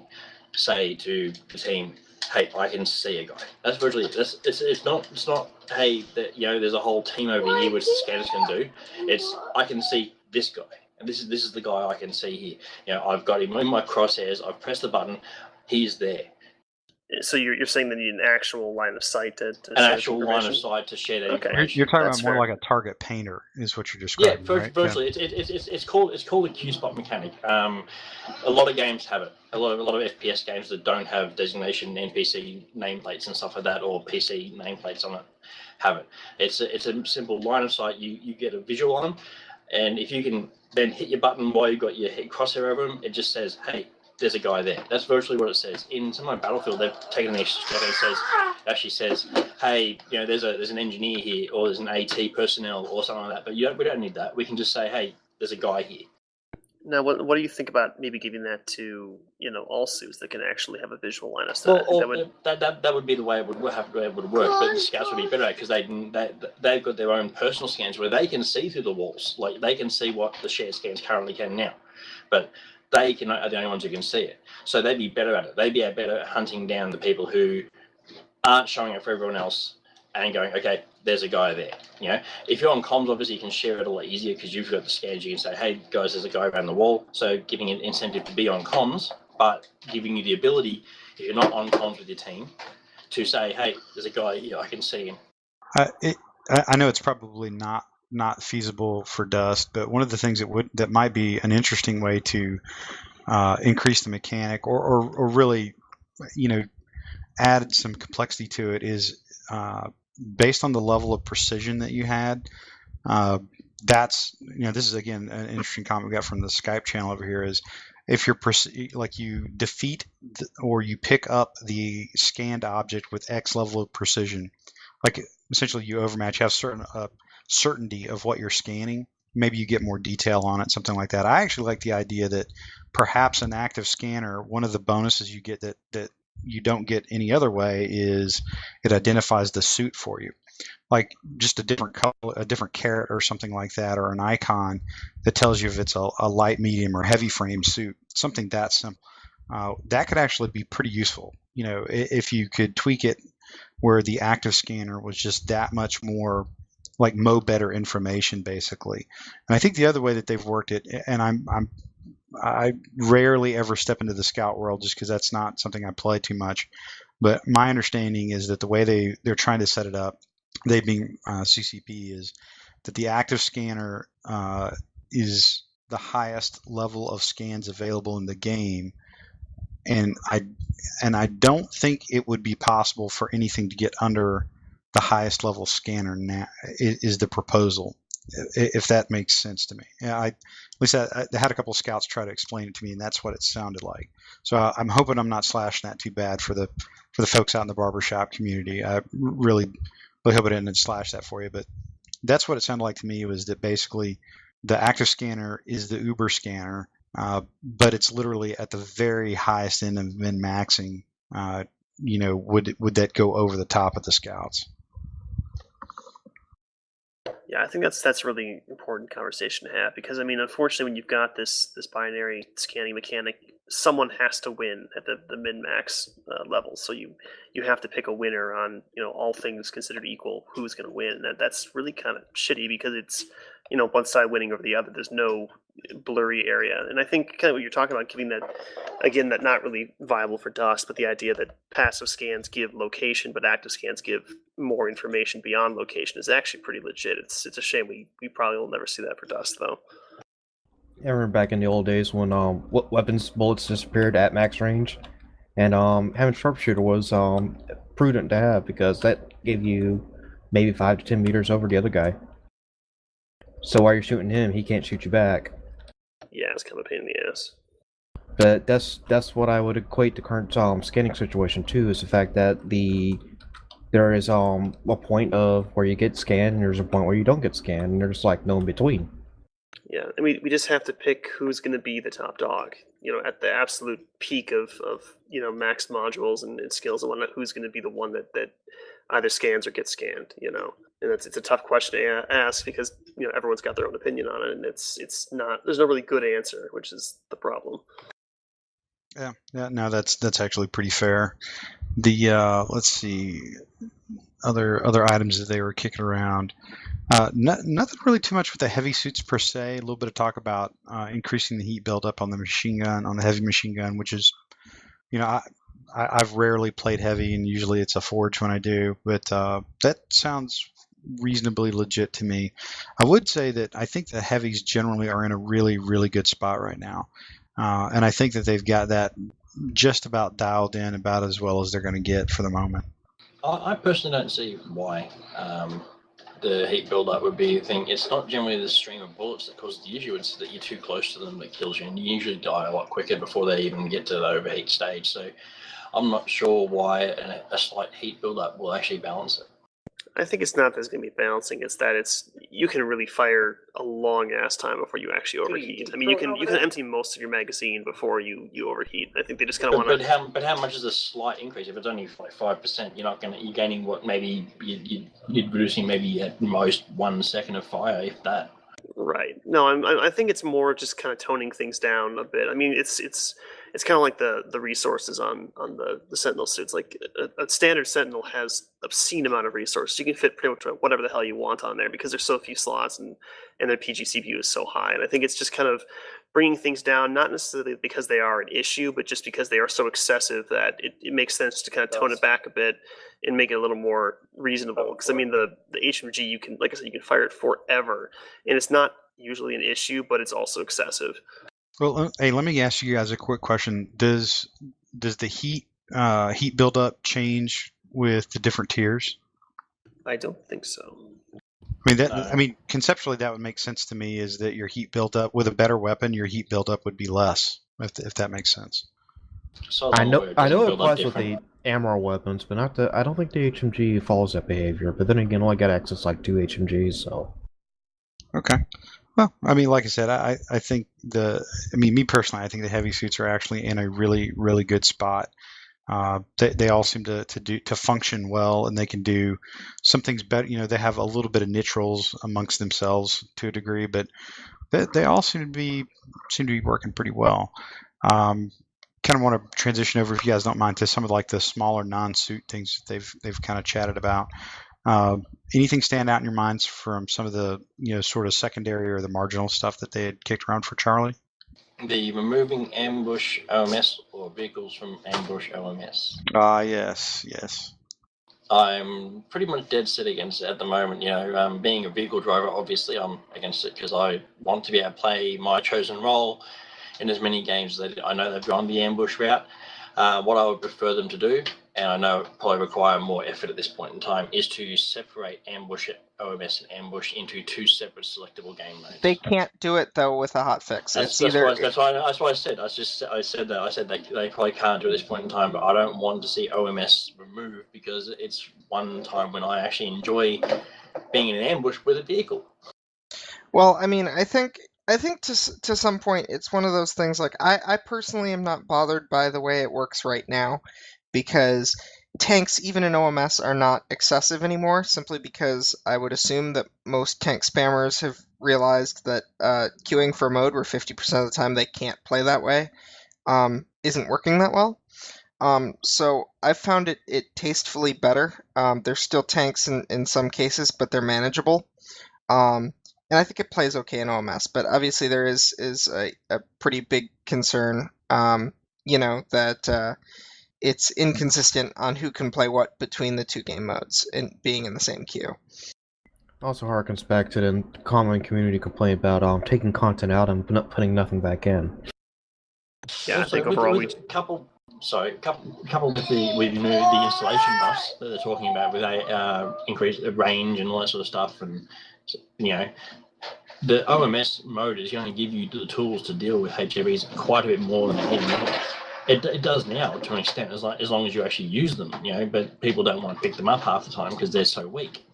say to the team, hey, I can see a guy. That's virtually it. It's not hey, there's a whole team over here which the scanners can do. It's I can see this guy, and this is the guy I can see here. I've got him in my crosshairs. I've pressed the button. He's there. So you're saying that you need an actual line of sight to an actual line of sight to share that information. You're talking about more like a target painter, is what you're describing. Yeah, virtually. Right? It's called a Q spot mechanic. A lot of games have it. A lot of FPS games that don't have designation NPC nameplates and stuff like that, or PC nameplates on it, have it. It's a simple line of sight. You get a visual on them, and if you can then hit your button while you've got your crosshair over them, it just says, hey, there's a guy there. That's virtually what it says. In some of Battlefield, they've taken the extra step and actually says, hey, there's an engineer here, or there's an AT personnel, or something like that. But we don't need that. We can just say, hey, there's a guy here. Now, what do you think about maybe giving that to all suits that can actually have a visual line of sight? Well, that would be the way it would work, but the scouts would be better at because they've got their own personal scans where they can see through the walls, like they can see what the shared scans currently can now, but they are the only ones who can see it. So they'd be better at it. They'd be better at hunting down the people who aren't showing it for everyone else and going, okay, there's a guy there. If you're on comms, obviously you can share it a lot easier because you've got the scans. You can say, hey, guys, there's a guy around the wall. So giving an incentive to be on comms, but giving you the ability, if you're not on comms with your team, to say, hey, there's a guy here, I can see him. I know it's probably not feasible for Dust, but one of the things that might be an interesting way to increase the mechanic or really, added some complexity to it is based on the level of precision that you had. That's this is again an interesting comment we got from the Skype channel over here is if you're like you defeat or you pick up the scanned object with X level of precision, like essentially you overmatch, have certain certainty of what you're scanning. Maybe you get more detail on it, something like that. I actually like the idea that perhaps an active scanner, one of the bonuses you get that you don't get any other way is it identifies the suit for you. Like just a different color, a different caret or something like that, or an icon that tells you if it's a light, medium, or heavy frame suit, something that simple. That could actually be pretty useful. If you could tweak it where the active scanner was just that much more like better information, basically. And I think the other way that they've worked it, and I rarely ever step into the scout world just because that's not something I play too much. But my understanding is that the way they're trying to set it up, they being CCP, is that the active scanner is the highest level of scans available in the game, and I don't think it would be possible for anything to get under the highest level scanner now. Is the proposal, if that makes sense to me. I had a couple of scouts try to explain it to me, and that's what it sounded like. So I'm hoping I'm not slashing that too bad for the folks out in the barbershop community. I really hope I didn't slash that for you, but that's what it sounded like to me, was that basically the active scanner is the Uber scanner, but it's literally at the very highest end of min-maxing. Would that go over the top of the scouts? Yeah, I think that's a really important conversation to have, because unfortunately, when you've got this binary scanning mechanic, someone has to win at the min max level. So you have to pick a winner on all things considered equal, who's going to win. That's really kind of shitty, because it's one side winning over the other. There's no blurry area, and I think kind of what you're talking about, giving that again, that not really viable for Dust, but the idea that passive scans give location, but active scans give more information beyond location is actually pretty legit. It's a shame we probably will never see that for Dust, though. I remember back in the old days when weapons bullets disappeared at max range, and having sharpshooter was prudent to have, because that gave you maybe 5 to 10 meters over the other guy. So while you're shooting him, he can't shoot you back. Yeah, it's kind of a pain in the ass. But that's what I would equate the current scanning situation to, is the fact that there is a point of where you get scanned, and there's a point where you don't get scanned, and there's like no in between. Yeah, and we just have to pick who's going to be the top dog. At the absolute peak of max modules and skills and whatnot, who's going to be the one that either scans or gets scanned. And it's a tough question to ask, because everyone's got their own opinion on it, and it's not, there's no really good answer, which is the problem. Yeah, no, that's actually pretty fair. The let's see, other items that they were kicking around. Nothing really too much with the heavy suits per se. A little bit of talk about increasing the heat buildup on the machine gun, on the heavy machine gun, which is, I've rarely played heavy, and usually it's a forge when I do, but that sounds reasonably legit to me. I would say that I think the heavies generally are in a really, really good spot right now. And I think that they've got that just about dialed in, about as well as they're going to get for the moment. I personally don't see why the heat build-up would be a thing. It's not generally the stream of bullets that causes the issue, it's that you're too close to them that kills you, and you usually die a lot quicker before they even get to the overheat stage. So I'm not sure why a slight heat build-up will actually balance it. I think it's not that it's going to be balancing. It's that you can really fire a long ass time before you actually overheat. You can empty most of your magazine before you overheat. I think they just kind of want to. But how much is a slight increase? If it's only like 5%, you're gaining what maybe you're reducing maybe at most 1 second of fire, if that. Right. No, I think it's more just kind of toning things down a bit. It's kind of like the resources on the Sentinel suits. Like a standard Sentinel has obscene amount of resources. You can fit pretty much whatever the hell you want on there, because there's so few slots, and their PG CPU is so high. And I think it's just kind of bringing things down, not necessarily because they are an issue, but just because they are so excessive that it makes sense to kind of tone it back a bit and make it a little more reasonable. Because the HMG, you can, like I said, you can fire it forever, and it's not usually an issue, but it's also excessive. Well, hey, let me ask you guys a quick question. Does the heat buildup change with the different tiers? I don't think so. I mean, conceptually, that would make sense to me. Is that your heat buildup with a better weapon, your heat buildup would be less, if that makes sense. So I know it I doesn't know it build up applies with different. the AMRO weapons, but not the. I don't think the HMG follows that behavior. But then again, I only got access to like 2 HMGs, so. Okay. Well, I mean, like I said, I think me personally, I think the heavy suits are actually in a really, really good spot. They all seem to function well, and they can do some things better. You know, they have a little bit of niche roles amongst themselves to a degree, but they all seem to be working pretty well. Kind of want to transition over, if you guys don't mind, to some of like the smaller non-suit things that they've kind of chatted about. Uh, Anything stand out in your minds from some of the sort of secondary or the marginal stuff that they had kicked around for Charlie? The removing ambush OMS or vehicles from ambush OMS. Yes. I'm pretty much dead set against it at the moment. Being a vehicle driver, obviously I'm against it because I want to be able to play my chosen role in as many games that I know they've gone the ambush route. What I would prefer them to do, and I know it probably require more effort at this point in time, is to separate ambush OMS and ambush into 2 separate selectable game modes. They can't do it though with a hotfix. That's why I said. I said that they probably can't do it at this point in time, but I don't want to see OMS removed because it's one time when I actually enjoy being in an ambush with a vehicle. Well, I mean, I think to some point it's one of those things. Like I personally am not bothered by the way it works right now, because tanks, even in OMS, are not excessive anymore. Simply because I would assume that most tank spammers have realized that queuing for a mode where 50% of the time they can't play that way isn't working that well. So I found it tastefully better. There's still tanks in some cases, but they're manageable. And I think it plays okay in OMS, but obviously there is a pretty big concern, that it's inconsistent on who can play what between the 2 game modes and being in the same queue. Also harkens back to the common community complaint about taking content out and not putting nothing back in. Yeah, also, I think overall couple with the installation bus that they're talking about with increased range and all that sort of stuff, and the OMS mode is going to give you the tools to deal with HEVs quite a bit more than it did. It does now to an extent, as long as you actually use them, but people don't want to pick them up half the time because they're so weak.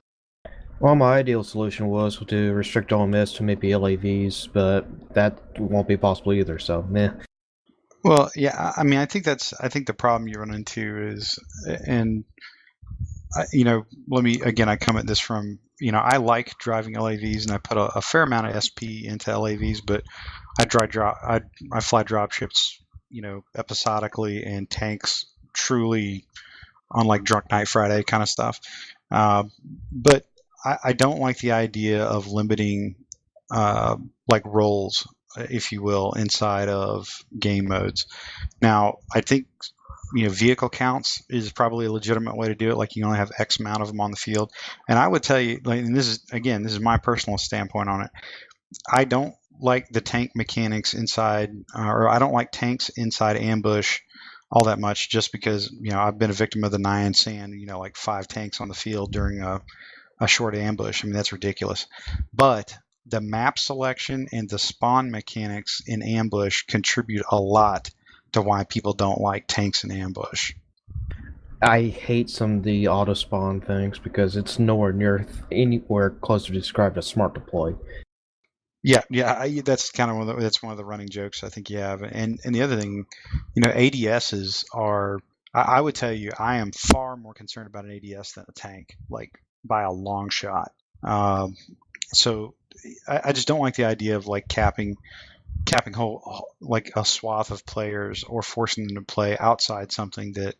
Well, my ideal solution was to restrict OMS to maybe LAVs, but that won't be possible either, so meh. Well, yeah, I mean, I think the problem you run into is, and I come at this from, I like driving LAVs, and I put a fair amount of SP into LAVs, but I fly dropships, episodically, and tanks truly on like Drunk Night Friday kind of stuff. But I don't like the idea of limiting like roles, if you will, inside of game modes. Now, I think vehicle counts is probably a legitimate way to do it. Like, you only have X amount of them on the field, and I would tell you, like, and this is my personal standpoint on it. I don't like the tank mechanics inside, or I don't like tanks inside ambush all that much, just because I've been a victim of the Nyan Sand. Like 5 tanks on the field during a short ambush. I mean, that's ridiculous. But the map selection and the spawn mechanics in ambush contribute a lot to why people don't like tanks in ambush. I hate some of the auto spawn things because it's nowhere near anywhere close to described as smart deploy. Yeah, that's kind of one of the running jokes I think you have. And the other thing, ADSs are. I would tell you, I am far more concerned about an ADS than a tank, like by a long shot. So I just don't like the idea of like capping whole like a swath of players, or forcing them to play outside something that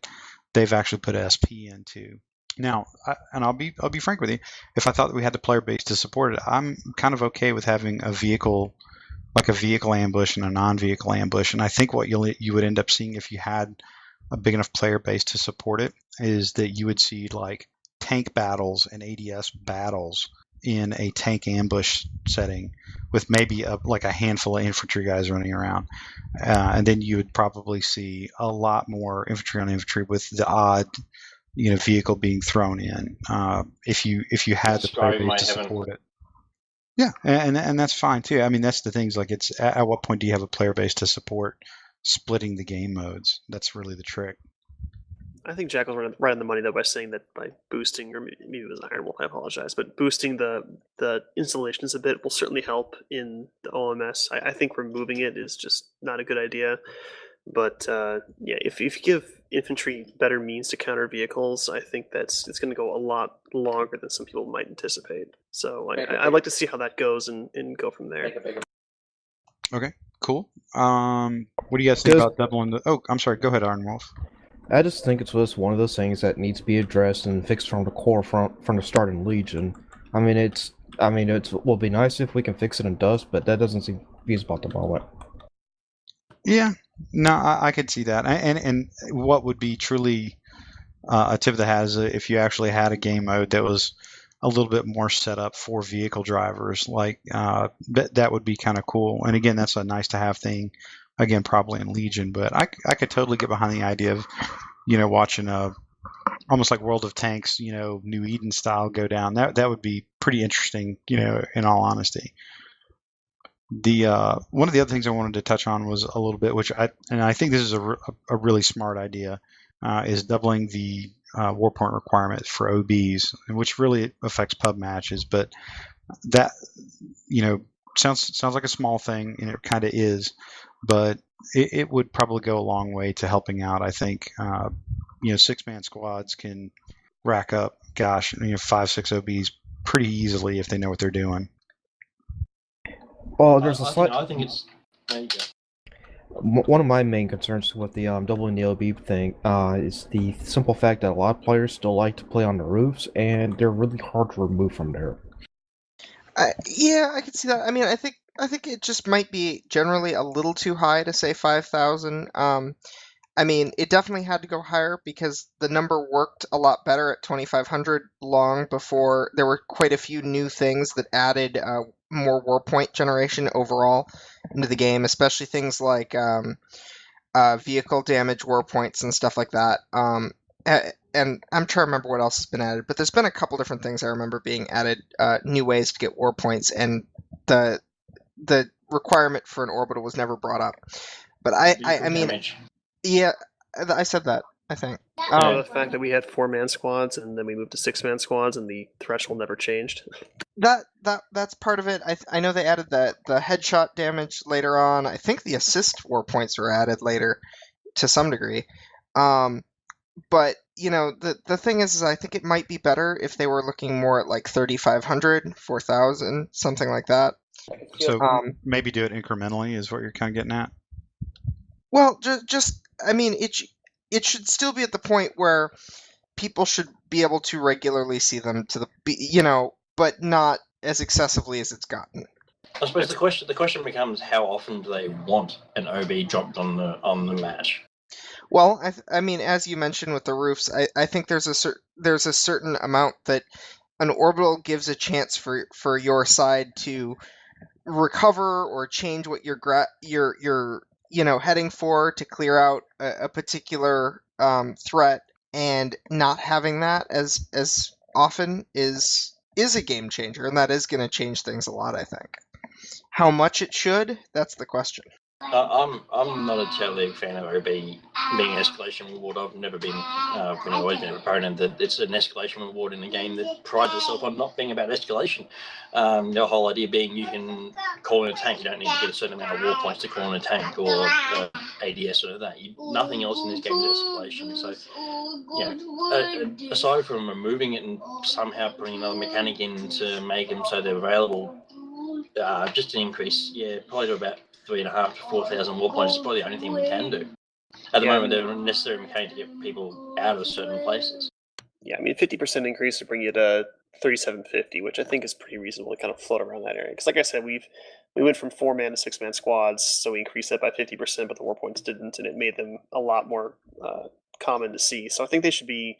they've actually put SP into. Now, I'll be frank with you. If I thought that we had the player base to support it, I'm kind of okay with having a vehicle ambush and a non-vehicle ambush. And I think what you would end up seeing, if you had a big enough player base to support it, is that you would see like tank battles and ADS battles in a tank ambush setting with maybe like a handful of infantry guys running around. And then you would probably see a lot more infantry on infantry with the odd vehicle being thrown in if you had the player base to support it. Yeah, and that's fine too. I mean, that's the things, like, it's at what point do you have a player base to support splitting the game modes? That's really the trick. I think Jackal's right on the money, though, by saying that by boosting, or maybe it was Ironwolf, I apologize, but boosting the installations a bit will certainly help in the OMS. I think removing it is just not a good idea. But yeah, if you give infantry better means to counter vehicles, I think it's going to go a lot longer than some people might anticipate. So I'd like to see how that goes and go from there. Okay, cool. What do you guys think about doubling the... Oh, I'm sorry. Go ahead, Ironwolf. I just think it's just one of those things that needs to be addressed and fixed from the core, from the start in Legion. I mean, it will be nice if we can fix it in Dust, but that doesn't seem feasible at the moment. Yeah, no, I could see that. And what would be truly a tip of the hat is if you actually had a game mode that was a little bit more set up for vehicle drivers, like that would be kind of cool. And again, that's a nice to have thing. Again, probably in Legion, but I could totally get behind the idea of watching almost like World of Tanks, New Eden style go down. That would be pretty interesting, in all honesty. The one of the other things I wanted to touch on was a little bit, which I think this is a really smart idea, is doubling the war point requirement for OBs, which really affects pub matches. But that sounds like a small thing, and it kind of is, but it would probably go a long way to helping out. I think 6-man squads can rack up 5-6 OBs pretty easily if they know what they're doing. Well, there's I think it's... There you go. One of my main concerns with the doubling the OB thing is the simple fact that a lot of players still like to play on the roofs, and they're really hard to remove from there. Yeah, I can see that. I mean, I think it just might be generally a little too high to say 5,000. I mean, it definitely had to go higher because the number worked a lot better at 2,500 long before. There were quite a few new things that added more war point generation overall into the game, especially things like vehicle damage war points and stuff like that. And I'm trying to remember what else has been added, but there's been a couple different things I remember being added, new ways to get war points, and the requirement for an orbital was never brought up. But I mean, damage. Yeah, I said that, I think. The fact that we had 4-man squads and then we moved to 6-man squads and the threshold never changed. That's part of it. I know they added the headshot damage later on. I think the assist war points were added later to some degree. But the thing is I think it might be better if they were looking more at like 3,500, 4,000, something like that. So maybe do it incrementally is what you're kind of getting at. Well, just I mean, it should still be at the point where people should be able to regularly see them but not as excessively as it's gotten. I suppose the question becomes, how often do they want an OB dropped on the match? Well, I mean, as you mentioned with the roofs, I think there's a certain amount that an orbital gives a chance for your side to recover or change what you're heading for to clear out a particular threat, and not having that as often is a game changer, and that is going to change things a lot, I think. How much it should, that's the question. I'm not a totally big fan of OB being an escalation reward. I've never been, always been a proponent that it's an escalation reward in a game that prides itself on not being about escalation. The whole idea being you can call in a tank. You don't need to get a certain amount of war points to call in a tank or ADS or that. Nothing else in this game is escalation. So, aside from removing it and somehow putting another mechanic in to make them so they're available, just an increase, probably to about 3,500 to 4,000 war points is probably the only thing we can do. At the moment, they're necessary mechanic to get people out of certain places. Yeah, I mean, 50% increase to bring you to 3,750, which I think is pretty reasonable to kind of float around that area. Because like I said, we went from 4-man to 6-man squads, so we increased that by 50%, but the war points didn't, and it made them a lot more common to see. So I think they should be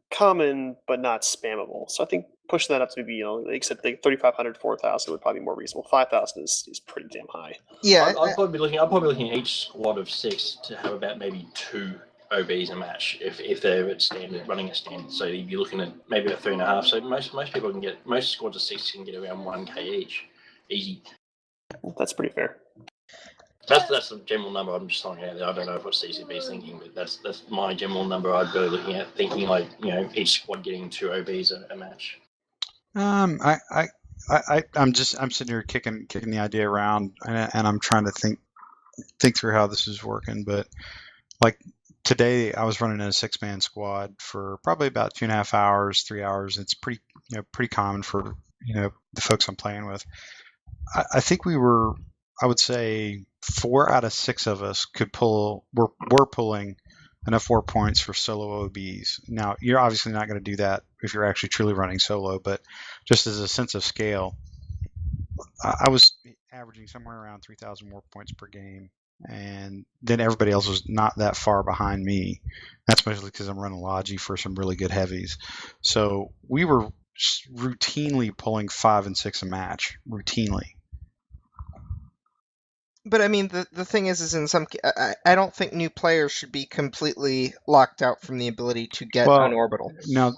common, but not spammable. So I think pushing that up to maybe, except 3,500, 4,000 would probably be more reasonable. 5,000 is pretty damn high. Yeah, I'd probably be looking at each squad of 6 to have about maybe 2 OBs a match if they're at standard, running a standard. So you'd be looking at maybe at 3.5. So most squads of 6 can get around 1k each, easy. That's pretty fair. That's the general number I'm just throwing out there. I don't know what CCB is thinking, but that's my general number I'd be looking at, thinking like, each squad getting 2 OBs a match. I'm sitting here kicking the idea around, and I'm trying to think through how this is working. But like today, I was running in a 6-man squad for probably about 2.5 hours, 3 hours. It's pretty common for the folks I'm playing with. I think I would say 4 out of 6 of us were pulling enough war points for solo OBs. Now, you're obviously not going to do that if you're actually truly running solo, but just as a sense of scale, I was averaging somewhere around 3,000 war points per game, and then everybody else was not that far behind me. That's mostly because I'm running Logi for some really good heavies. So we were routinely pulling 5 and 6 a match, routinely. but I mean, the thing is in some I don't think new players should be completely locked out from the ability to get an orbital. No,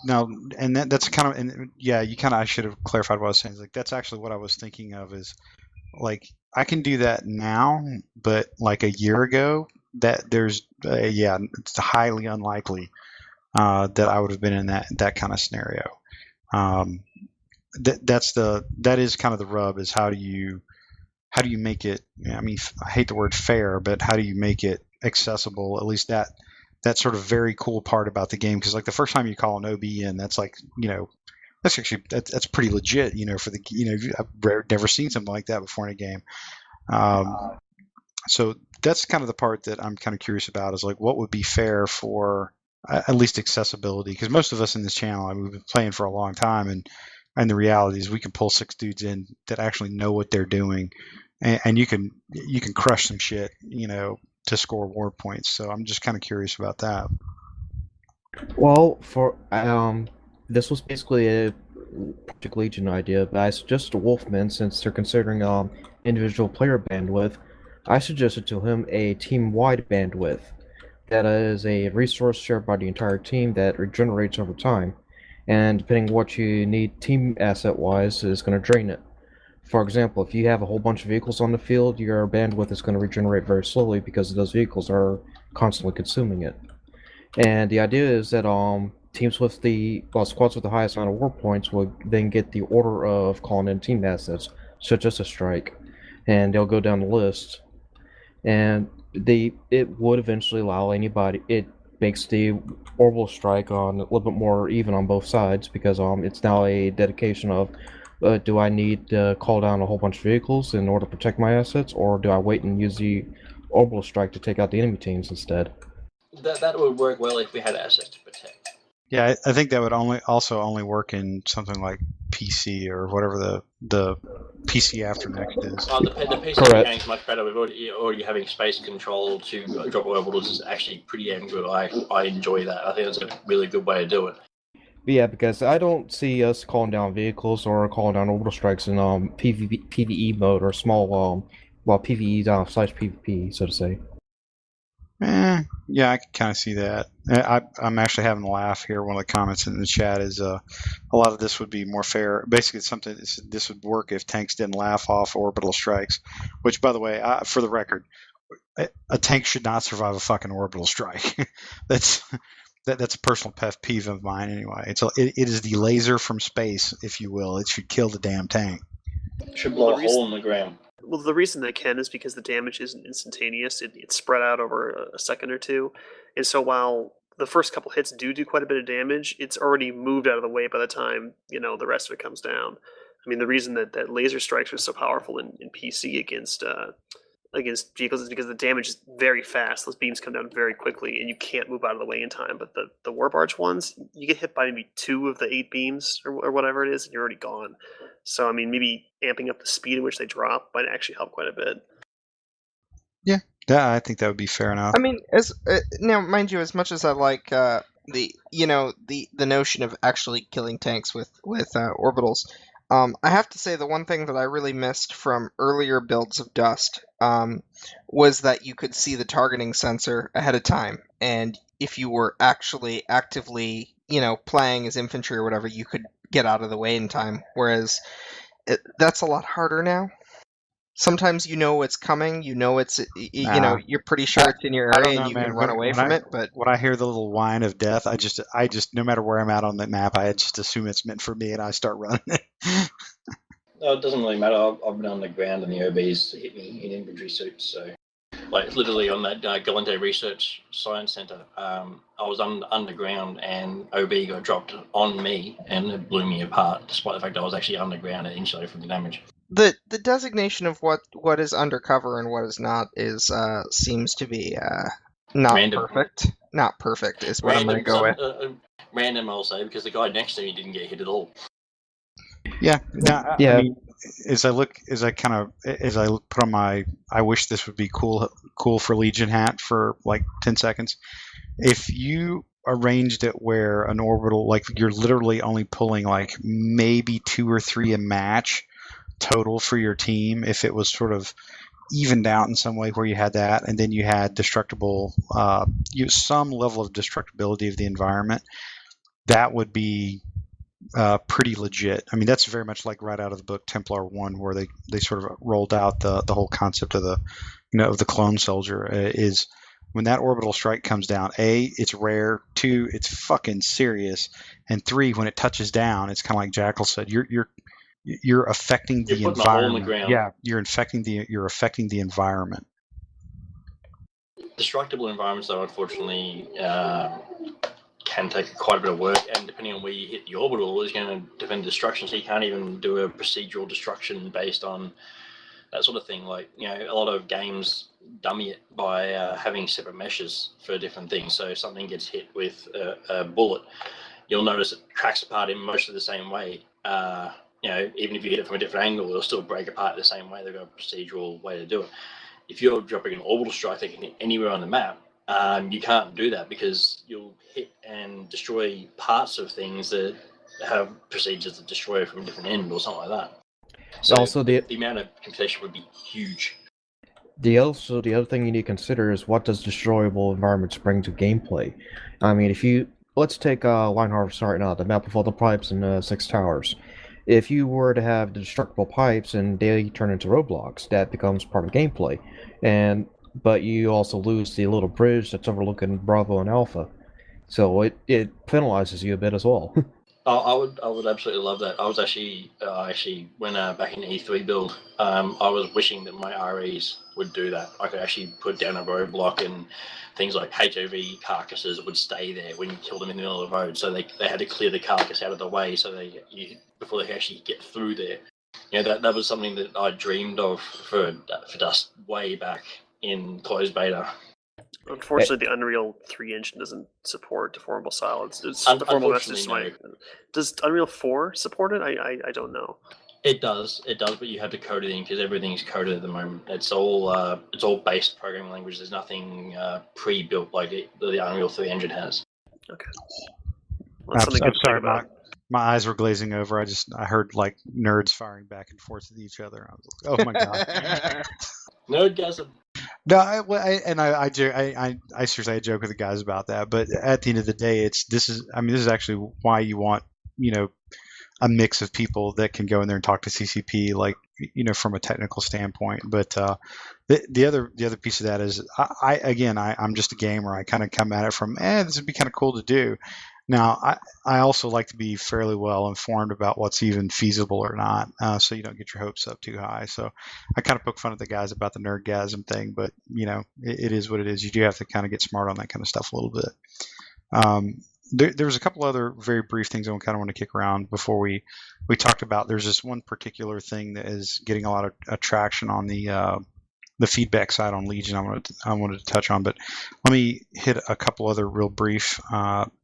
and that's kind of, and yeah, I should have clarified what I was saying. Like that's actually what I was thinking of is, like, I can do that now, but like a year ago, that there's it's highly unlikely that I would have been in that kind of scenario. That is kind of the rub, is how do you make it, I mean, I hate the word fair, but how do you make it accessible? At least that sort of very cool part about the game, because like the first time you call an OB in, that's like, that's actually that's pretty legit, for the I've never seen something like that before in a game. So that's kind of the part that I'm kind of curious about, is like what would be fair for at least accessibility, because most of us in this channel, I mean, we've been playing for a long time, and the reality is we can pull 6 dudes in that actually know what they're doing, and you can crush some shit, to score war points. So I'm just kind of curious about that. Well, for this was basically a Project Legion idea, but I suggested to Wolfman, since they're considering individual player bandwidth, I suggested to him a team-wide bandwidth. That is a resource shared by the entire team that regenerates over time, and depending what you need team asset-wise is going to drain it. For example, if you have a whole bunch of vehicles on the field, your bandwidth is going to regenerate very slowly because those vehicles are constantly consuming it. And the idea is that teams with squads with the highest amount of war points will then get the order of calling in team assets, such as a strike, and they'll go down the list. And it would eventually allow anybody. It makes the orbital strike on a little bit more even on both sides, because it's now a dedication of, do I need to call down a whole bunch of vehicles in order to protect my assets, or do I wait and use the orbital strike to take out the enemy teams instead? That would work well if we had assets to protect. Yeah, I think that would only work in something like PC or whatever the PC after next is. The PC mechanics much better. We've already having space control to drop orbitals is actually pretty damn good. I enjoy that. I think that's a really good way to do it. Yeah, because I don't see us calling down vehicles or calling down orbital strikes in PvE mode or small PvE slash PvP, so to say. Yeah, I can kind of see that. I'm actually having a laugh here. One of the comments in the chat is a lot of this would be more fair. Basically, it's something this would work if tanks didn't laugh off orbital strikes. Which, by the way, for the record, a tank should not survive a fucking orbital strike. That's a personal pet peeve of mine anyway. It is the laser from space, if you will. It should kill the damn tank. Should blow a hole in the ground. Well, the reason they can is because the damage isn't instantaneous. It's spread out over a second or two. And so while the first couple hits do quite a bit of damage, it's already moved out of the way by the time, the rest of it comes down. I mean, the reason that laser strikes are so powerful in PC against vehicles is because the damage is very fast. Those beams come down very quickly, and you can't move out of the way in time. But the War Barge ones, you get hit by maybe 2 of the 8 beams or whatever it is, and you're already gone. So, I mean, maybe amping up the speed at which they drop might actually help quite a bit. Yeah, I think that would be fair enough. I mean, now, mind you, as much as I like the notion of actually killing tanks with orbitals. I have to say the one thing that I really missed from earlier builds of Dust was that you could see the targeting sensor ahead of time, and if you were actually actively, playing as infantry or whatever, you could get out of the way in time. Whereas that's a lot harder now. Sometimes you know it's coming, it's you're pretty sure it's in your I area don't know, and you can man. run away from it, but When I hear the little whine of death, I just no matter where I'm at on that map, I just assume it's meant for me, and I start running it. No, it doesn't really matter. I've been on the ground and the OBs hit me in infantry suits. So, like literally on that Galente Research Science Center, I was underground and OB got dropped on me and it blew me apart, despite the fact I was actually underground and insulated from the damage. the designation of what is undercover and what is not is seems to be not Random. perfect. Not perfect is what I'm going to go with. Random, I'll say, because the guy next to me didn't get hit at all. Yeah. Now, Yeah. I mean, as I put on my, I wish this would be cool for Legion hat for like 10 seconds. If you arranged it where an orbital, like you're literally only pulling like maybe 2 or 3 a match total for your team, if it was sort of evened out in some way where you had that, and then you had destructible, some level of destructibility of the environment, that would be pretty legit. I mean, that's very much like right out of the book Templar 1, where they sort of rolled out the whole concept of the clone soldier. Is when that orbital strike comes down, A, it's rare, 2, it's fucking serious, and 3, when it touches down, it's kind of like Jackal said, you're affecting the You're putting a hole in the environment. ground. Yeah, you're affecting the environment. Destructible environments, though, unfortunately, can take quite a bit of work, and depending on where you hit the orbital is going to defend destruction, so you can't even do a procedural destruction based on that sort of thing. Like, a lot of games dummy it by having separate meshes for different things. So if something gets hit with a bullet, you'll notice it cracks apart in mostly the same way. Even if you hit it from a different angle, it'll still break apart the same way. They've got a procedural way to do it. If you're dropping an orbital strike that can hit anywhere on the map, you can't do that because you'll hit and destroy parts of things that have procedures to destroy from a different end or something like that. So Also, the amount of computation would be huge. the other thing you need to consider is what does destroyable environments bring to gameplay. I mean, let's take Line Harvest right now, the map of all the pipes and 6 towers. If you were to have the destructible pipes and they turn into roadblocks, that becomes part of gameplay. But you also lose the little bridge that's overlooking Bravo and Alpha, so it penalizes you a bit as well. I would absolutely love that. I was actually when back in E3 build, I was wishing that my REs would do that. I could actually put down a roadblock, and things like HOV carcasses would stay there when you kill them in the middle of the road. So they had to clear the carcass out of the way before they could actually get through there. That was something that I dreamed of for Dust way back in closed beta. Unfortunately, the Unreal 3 engine doesn't support deformable solids. It's deformable message. No. Does Unreal 4 support it? I don't know. It does, but you have to code it in because everything's coded at the moment. It's all based programming language. There's nothing pre-built like the Unreal 3 engine has. Okay. Well, I'm sorry, my eyes were glazing over. I heard like nerds firing back and forth with each other. I was like, oh my god. Nerdgasm. No, I seriously joke with the guys about that, but at the end of the day, this is actually why you want a mix of people that can go in there and talk to CCP, like from a technical standpoint. But the other piece of that is I'm just a gamer. I kind of come at it from this would be kind of cool to do. Now, I also like to be fairly well informed about what's even feasible or not, so you don't get your hopes up too high. So I kind of poke fun at the guys about the nerdgasm thing, but it is what it is. You do have to kind of get smart on that kind of stuff a little bit. There was a couple other very brief things I kind of want to kick around before we talked about. There's this one particular thing that is getting a lot of traction on the feedback side on Legion I wanted to touch on, but let me hit a couple other real brief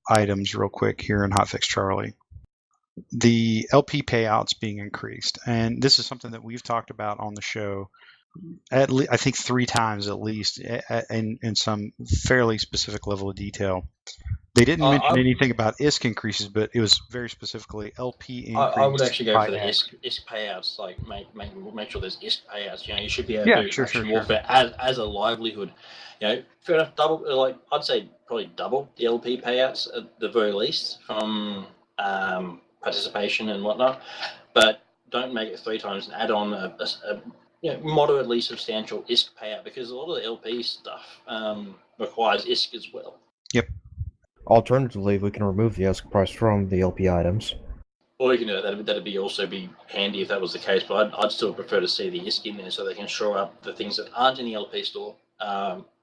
items real quick here in Hotfix Charlie. The LP payouts being increased, and this is something that we've talked about on the show I think 3 times at least, in some fairly specific level of detail. They didn't mention anything about ISK increases, but it was very specifically LP increase. I would actually go by for the X. ISK payouts. Like make sure there's ISK payouts. You should be able Yeah, to do sure, action sure. warfare as a livelihood. Fair enough. I'd say probably double the LP payouts at the very least from participation and whatnot. But don't make it 3 times and add on a moderately substantial ISK payout, because a lot of the LP stuff requires ISK as well. Yep. Alternatively, we can remove the ISK price from the LP items. Or you can do that. That'd be handy if that was the case. But I'd still prefer to see the ISK in there so they can shore up the things that aren't in the LP store,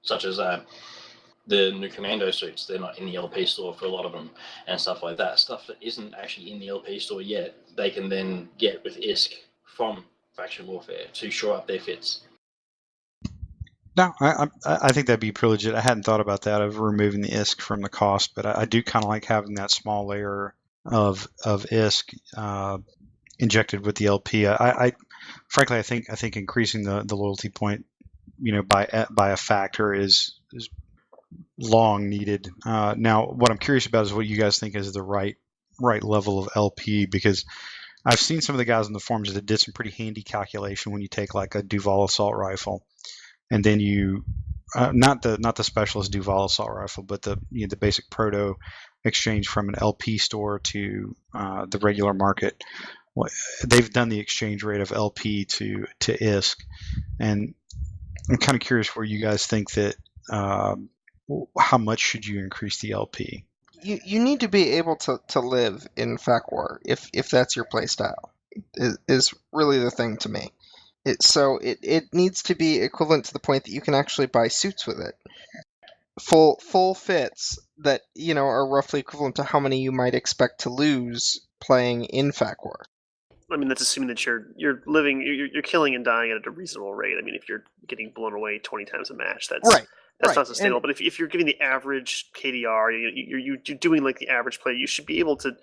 such as the new commando suits. They're not in the LP store for a lot of them, and stuff like that. Stuff that isn't actually in the LP store yet, they can then get with ISK from Faction Warfare to shore up their fits. No, I think that'd be pretty legit. I hadn't thought about that, of removing the ISK from the cost, but I do kind of like having that small layer of ISK injected with the LP. Frankly, I think increasing the loyalty point, by a factor is long needed. Now, what I'm curious about is what you guys think is the right level of LP, because I've seen some of the guys in the forums that did some pretty handy calculation when you take like a Duval assault rifle, and then you not the specialist Duval assault rifle, but the basic proto exchange from an LP store to the regular market. They've done the exchange rate of LP to ISK, and I'm kind of curious where you guys think that how much should you increase the LP? You need to be able to live in FAC War if that's your play style, is really the thing to me. It needs to be equivalent to the point that you can actually buy suits with it. Full fits that are roughly equivalent to how many you might expect to lose playing in FAC War. I mean, that's assuming that you're killing and dying at a reasonable rate. I mean, if you're getting blown away 20 times a match, that's not sustainable. But if you're giving the average KDR, you're doing like the average play, you should be able to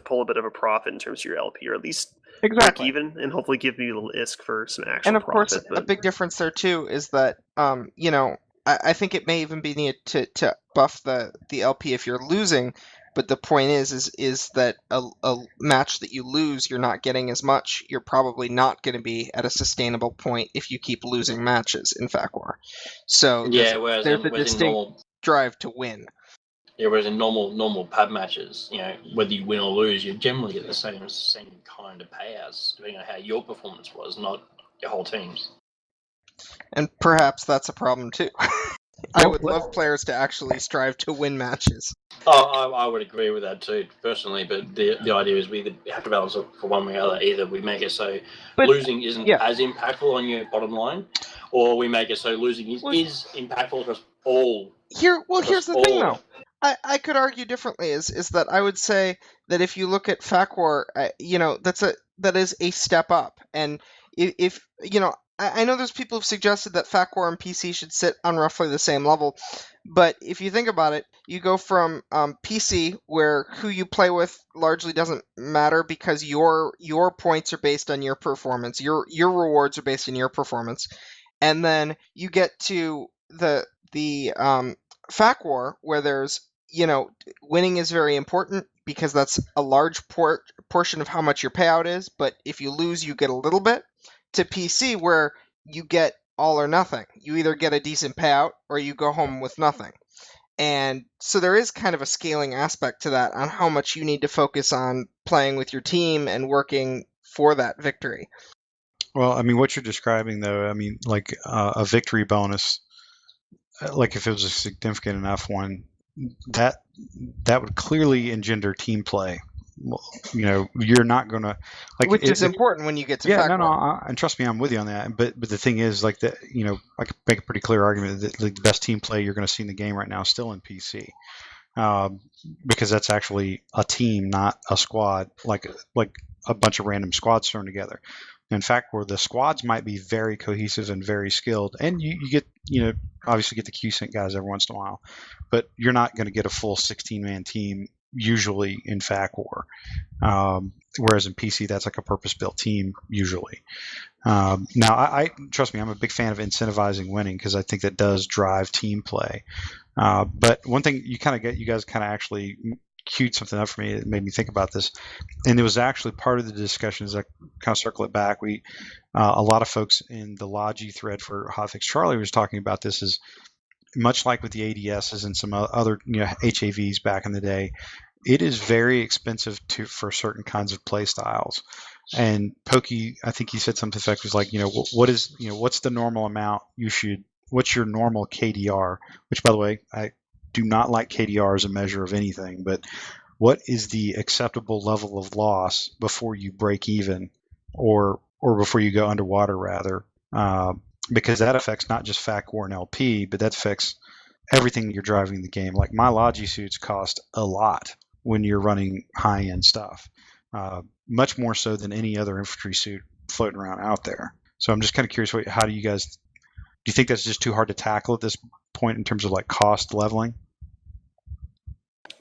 pull a bit of a profit in terms of your LP, or at least break even, and hopefully give me a little ISK for some actual profit. And of profit. course, a big difference there too is that I think it may even be needed to buff the LP if you're losing. But the point is that a match that you lose, you're not getting as much. You're probably not going to be at a sustainable point if you keep losing matches in FAC War. So there's a distinct drive to win. Yeah, whereas in normal pub matches, whether you win or lose, you generally get the same kind of payouts, depending on how your performance was, not your whole team's. And perhaps that's a problem too. I would love players to actually strive to win matches. Oh, I would agree with that too, personally. But the idea is we either have to balance it for one way or the other. Either we make it so losing isn't as impactful on your bottom line, or we make it so losing is impactful across all. Here's the thing, though. I could argue differently. Is that I would say that if you look at FAC War, that is a step up, and if I know there's people who've suggested that FAC War and PC should sit on roughly the same level, but if you think about it, you go from PC, where who you play with largely doesn't matter because your points are based on your performance, your rewards are based on your performance, and then you get to the FAC War, where there's winning is very important because that's a large portion of how much your payout is, but if you lose, you get a little bit. To PC, where you get all or nothing. You either get a decent payout or you go home with nothing. And so there is kind of a scaling aspect to that on how much you need to focus on playing with your team and working for that victory. Well, I mean, what you're describing, though, I mean, like a victory bonus, like if it was a significant enough one, that would clearly engender team play. You're not going to which is important when you get to FAC War. And trust me, I'm with you on that. But the thing is, like that, I could make a pretty clear argument that the best team play you're going to see in the game right now is still in PC, because that's actually a team, not a squad, like a bunch of random squads thrown together. In fact, where the squads might be very cohesive and very skilled, and you get obviously get the Q-Sync guys every once in a while, but you're not going to get a full 16-man team usually in FAC War. Whereas in PC, that's like a purpose-built team usually. Now, I trust me, I'm a big fan of incentivizing winning because I think that does drive team play. But one thing you guys kind of actually queued something up for me. It made me think about this, and it was actually part of the discussion. As I kind of circle it back, a lot of folks in the Logi thread for Hotfix Charlie was talking about this. Is much like with the ADSs and some other HAVs back in the day, it is very expensive for certain kinds of play styles. And Pokey, I think he said something effective like, what's the normal amount what's your normal KDR? Which, by the way, I do not like KDR as a measure of anything, but what is the acceptable level of loss before you break even, or before you go underwater rather? Because that affects not just FAC War and LP, but that affects everything you're driving in the game. Like my Logi suits cost a lot when you're running high-end stuff, much more so than any other infantry suit floating around out there. So I'm just kind of curious, how do you think that's just too hard to tackle at this point in terms of like cost leveling?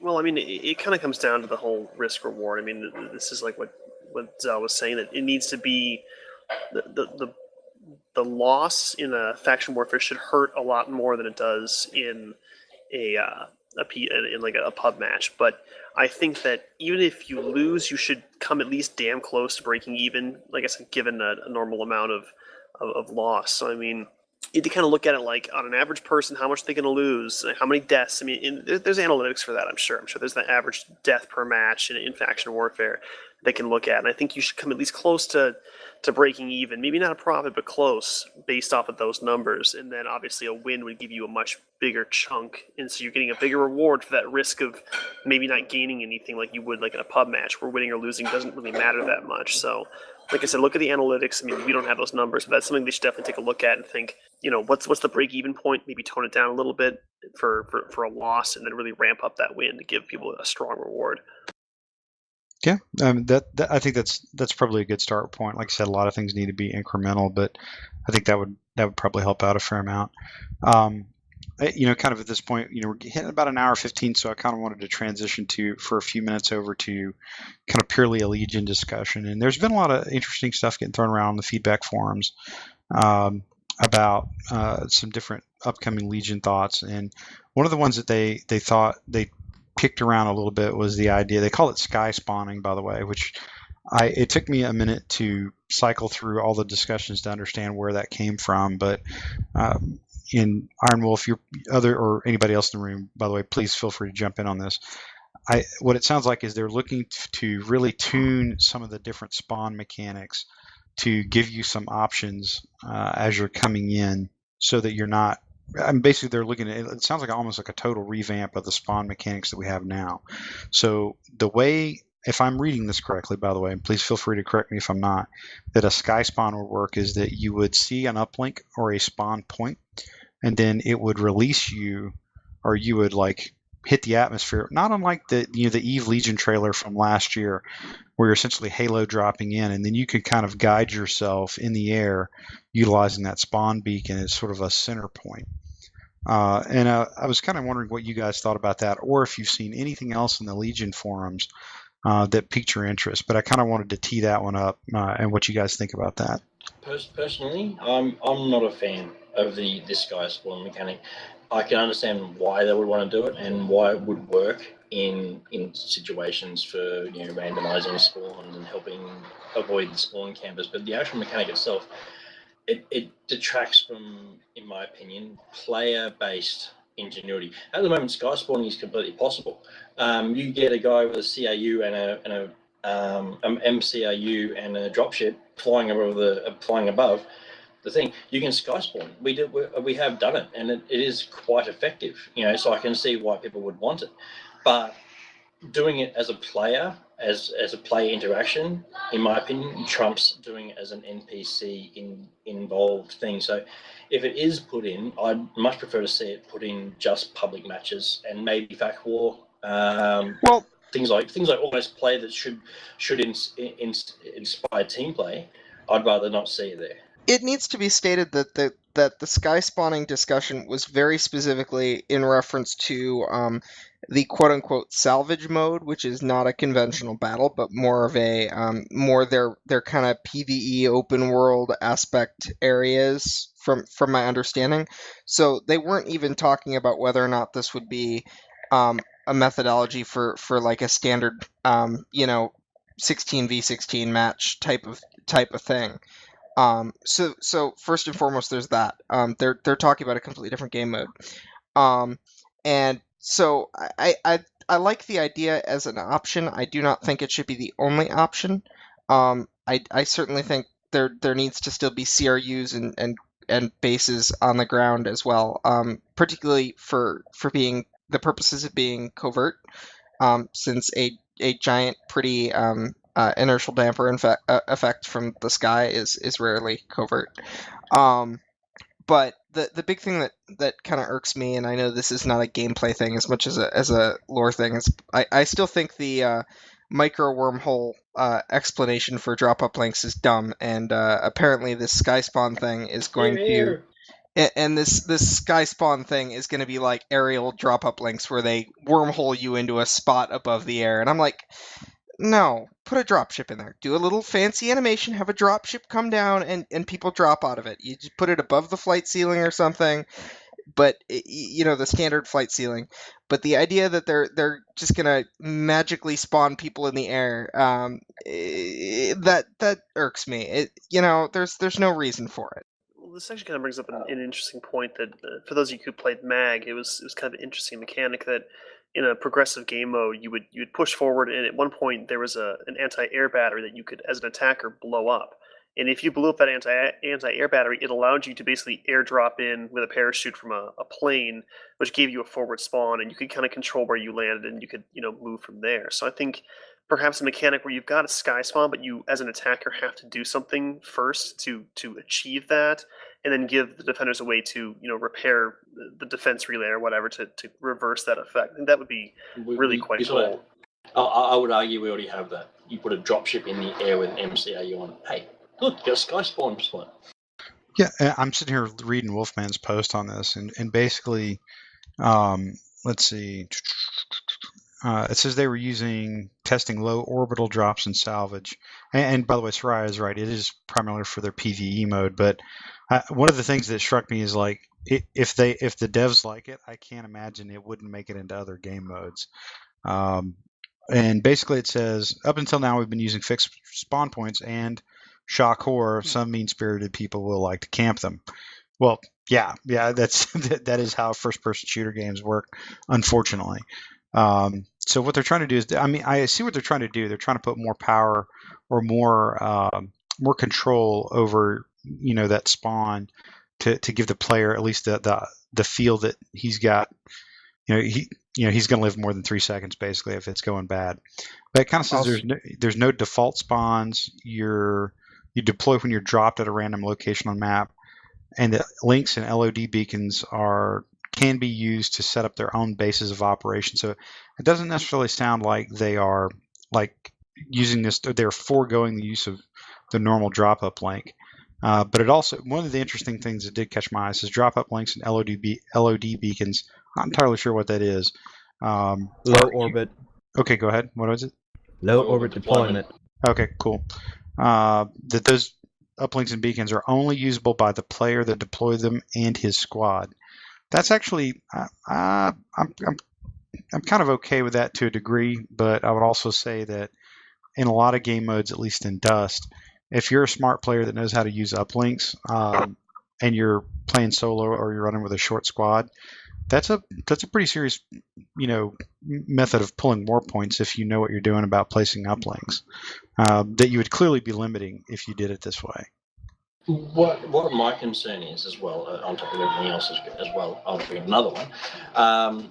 Well, I mean, it kind of comes down to the whole risk reward. I mean, this is like what Zell was saying, that it needs to be the loss in a faction warfare should hurt a lot more than it does in in like a pub match. But I think that even if you lose, you should come at least damn close to breaking even. Like I said, given a normal amount of loss. So I mean, you need to kind of look at it like on an average person, how much they're going to lose, how many deaths. I mean, there's analytics for that. I'm sure there's the average death per match in faction warfare they can look at, and I think you should come at least close to breaking even. Maybe not a profit, but close, based off of those numbers. And then obviously a win would give you a much bigger chunk, and so you're getting a bigger reward for that risk of maybe not gaining anything like you would like in a pub match, where winning or losing doesn't really matter that much. So, like I said, look at the analytics. I mean, we don't have those numbers, but that's something they should definitely take a look at and think, what's the break-even point? Maybe tone it down a little bit for a loss, and then really ramp up that win to give people a strong reward. Yeah, I think that's probably a good start point. Like I said, a lot of things need to be incremental, but I think that would probably help out a fair amount. Kind of at this point, we're hitting about an hour 15, so I kind of wanted to transition for a few minutes over to kind of purely a Legion discussion. And there's been a lot of interesting stuff getting thrown around on the feedback forums about some different upcoming Legion thoughts. And one of the ones that they thought they kicked around a little bit was the idea, they call it sky spawning, by the way, which it took me a minute to cycle through all the discussions to understand where that came from. But in Iron Wolf, or anybody else in the room, by the way, please feel free to jump in on this. What it sounds like is they're looking to really tune some of the different spawn mechanics to give you some options as you're coming in, so that you're not. Basically, they're looking at it. Sounds like almost like a total revamp of the spawn mechanics that we have now. So the way, if I'm reading this correctly, by the way, and please feel free to correct me if I'm not, that a sky spawn would work is that you would see an uplink or a spawn point, and then it would release you, or you would like hit the atmosphere, not unlike the Eve Legion trailer from last year, where you're essentially halo dropping in, and then you can kind of guide yourself in the air utilizing that spawn beacon as sort of a center point. And I was kind of wondering what you guys thought about that, or if you've seen anything else in the Legion forums that piqued your interest. But I kind of wanted to tee that one up, and what you guys think about that. Personally, I'm not a fan of this sky spawn mechanic. I can understand why they would want to do it and why it would work in situations for randomizing spawn and helping avoid the spawn campers. But the actual mechanic itself, it detracts from, in my opinion, player-based ingenuity. At the moment, sky spawning is completely possible. You get a guy with a CAU and an MCAU and a dropship flying above the thing. You can sky spawn. We have done it, and it is quite effective. So I can see why people would want it, but doing it as a player, as a player interaction, in my opinion, trumps doing it as an NPC involved thing. So if it is put in, I'd much prefer to see it put in just public matches and maybe FAC War. Things like almost play that should inspire team play. I'd rather not see it there. It needs to be stated that the that the sky spawning discussion was very specifically in reference to the quote-unquote salvage mode, which is not a conventional battle, but more of a more their kind of PvE open world aspect areas from my understanding. So they weren't even talking about whether or not this would be a methodology for like a standard 16v16 match type of thing. So first and foremost, there's that. They're talking about a completely different game mode. And so I like the idea as an option. I do not think it should be the only option. I certainly think there needs to still be CRUs and bases on the ground as well. Particularly for being the purposes of being covert. Since a giant pretty inertial damper effect from the sky is rarely covert. But the big thing that kind of irks me, and I know this is not a gameplay thing as much as a lore thing, is I still think the micro wormhole explanation for drop uplinks is dumb, and apparently this sky spawn thing is going to. And this sky spawn thing is going to be like aerial drop uplinks where they wormhole you into a spot above the air, and I'm like, no, put a dropship in there. Do a little fancy animation, have a dropship come down, and people drop out of it. You just put it above the flight ceiling or something, but the standard flight ceiling. But the idea that they're just gonna magically spawn people in the air, that irks me. There's no reason for it. Well, this actually kind of brings up an interesting point that for those of you who played Mag, it was kind of an interesting mechanic that in a progressive game mode you would push forward, and at one point there was an anti-air battery that you could, as an attacker, blow up. And if you blew up that anti-air battery, it allowed you to basically airdrop in with a parachute from a plane, which gave you a forward spawn, and you could kind of control where you landed, and you could move from there. So I think perhaps a mechanic where you've got a sky spawn, but you as an attacker have to do something first to achieve that, and then give the defenders a way to repair the defense relay or whatever to reverse that effect. I think that would be really quite cool. I would argue we already have that. You put a dropship in the air with an MCAU on. Hey, look, you got a sky spawn spot. Yeah, I'm sitting here reading Wolfman's post on this, and basically, let's see. It says they were testing low orbital drops in salvage. And by the way, Soraya is right. It is primarily for their PvE mode. But one of the things that struck me is like if the devs like it, I can't imagine it wouldn't make it into other game modes. And basically, it says up until now we've been using fixed spawn points and shock horror. Some mean-spirited people will like to camp them. Well, yeah, that is how first-person shooter games work, unfortunately. So what they're trying to do is, I see what they're trying to do. They're trying to put more power or more control over, that spawn to give the player at least the feel that he's got, he's going to live more than 3 seconds basically if it's going bad. But it kind of says there's no default spawns. You deploy when you're dropped at a random location on map, and the links and LOD beacons can be used to set up their own bases of operation. So it doesn't necessarily sound like they are like using this, they're foregoing the use of the normal drop up link. But it also, one of the interesting things that did catch my eye is drop up links and LOD beacons. Not entirely sure what that is. Low orbit. Okay, go ahead. What was it? Low orbit deployment. Okay, cool. That those uplinks and beacons are only usable by the player that deployed them and his squad. That's actually, I'm kind of okay with that to a degree, but I would also say that in a lot of game modes, at least in Dust, if you're a smart player that knows how to use uplinks, and you're playing solo or you're running with a short squad, that's a pretty serious, method of pulling more points if you know what you're doing about placing uplinks. That you would clearly be limiting if you did it this way. What my concern is as well, on top of everything else as well, I'll bring another one.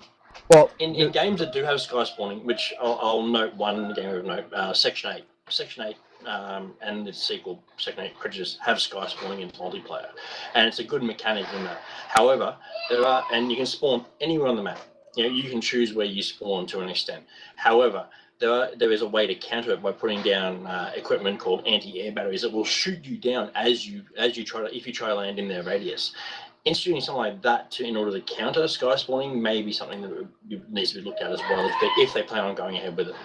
Well, in games that do have sky spawning, which I'll note one game of note, Section 8. Section 8 and its sequel, Section 8 Prejudice, have sky spawning in multiplayer. And it's a good mechanic in that. However, and you can spawn anywhere on the map. You can choose where you spawn to an extent. However, there is a way to counter it by putting down equipment called anti-air batteries that will shoot you down if you try to land in their radius. Instituting something like that in order to counter sky spawning may be something that needs to be looked at as well if they plan on going ahead with it.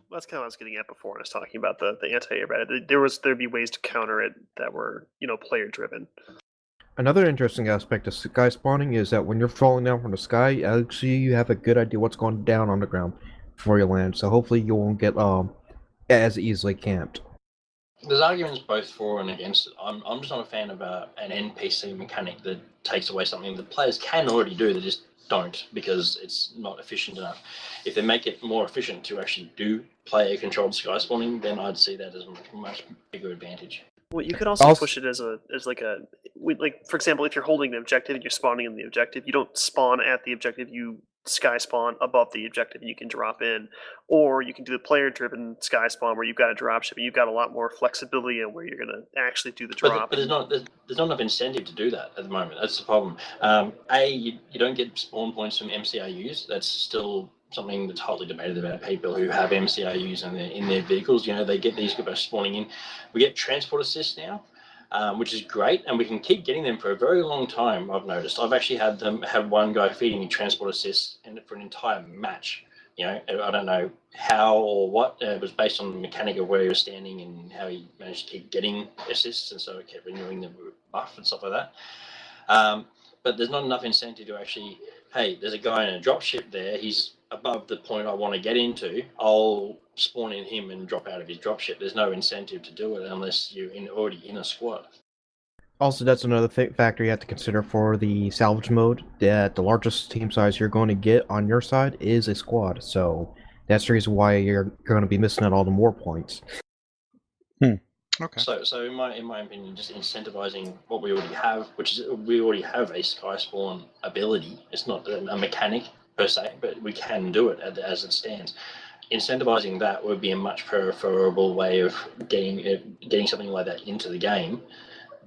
That's kind of what I was getting at before when I was talking about the anti-air battery. There'd be ways to counter it that were player driven. Another interesting aspect of sky spawning is that when you're falling down from the sky, actually you have a good idea what's going down on the ground before you land. So hopefully you won't get as easily camped. There's arguments both for and against it. I'm just not a fan of an NPC mechanic that takes away something that players can already do. They just don't because it's not efficient enough. If they make it more efficient to actually do player-controlled sky spawning, then I'd see that as a much bigger advantage. Well, you could also push it as for example, if you're holding an objective and you're spawning in the objective, you don't spawn at the objective, you sky spawn above the objective and you can drop in. Or you can do the player-driven sky spawn where you've got a dropship and you've got a lot more flexibility in where you're going to actually do the drop. But there's not enough incentive to do that at the moment. That's the problem. You don't get spawn points from MCRUs. That's still something that's hotly debated about people who have MCRUs in their vehicles. They get these guys spawning in. We get transport assist now, which is great, and we can keep getting them for a very long time. I've noticed. I've actually had one guy feeding me transport assist for an entire match. I don't know how or what. It was based on the mechanic of where he was standing and how he managed to keep getting assists, and so it kept renewing the buff and stuff like that. But there's not enough incentive to actually, hey, there's a guy in a dropship there. He's above the point I want to get into. I'll spawn in him and drop out of his dropship. There's no incentive to do it unless you're already in a squad. Also, that's another factor you have to consider for the salvage mode, that the largest team size you're going to get on your side is a squad. So that's the reason why you're going to be missing out all the more points. Okay. So in my opinion, just incentivizing what we already have, which is we already have a sky spawn ability. It's not a mechanic per se, but we can do it as it stands. Incentivizing that would be a much preferable way of getting something like that into the game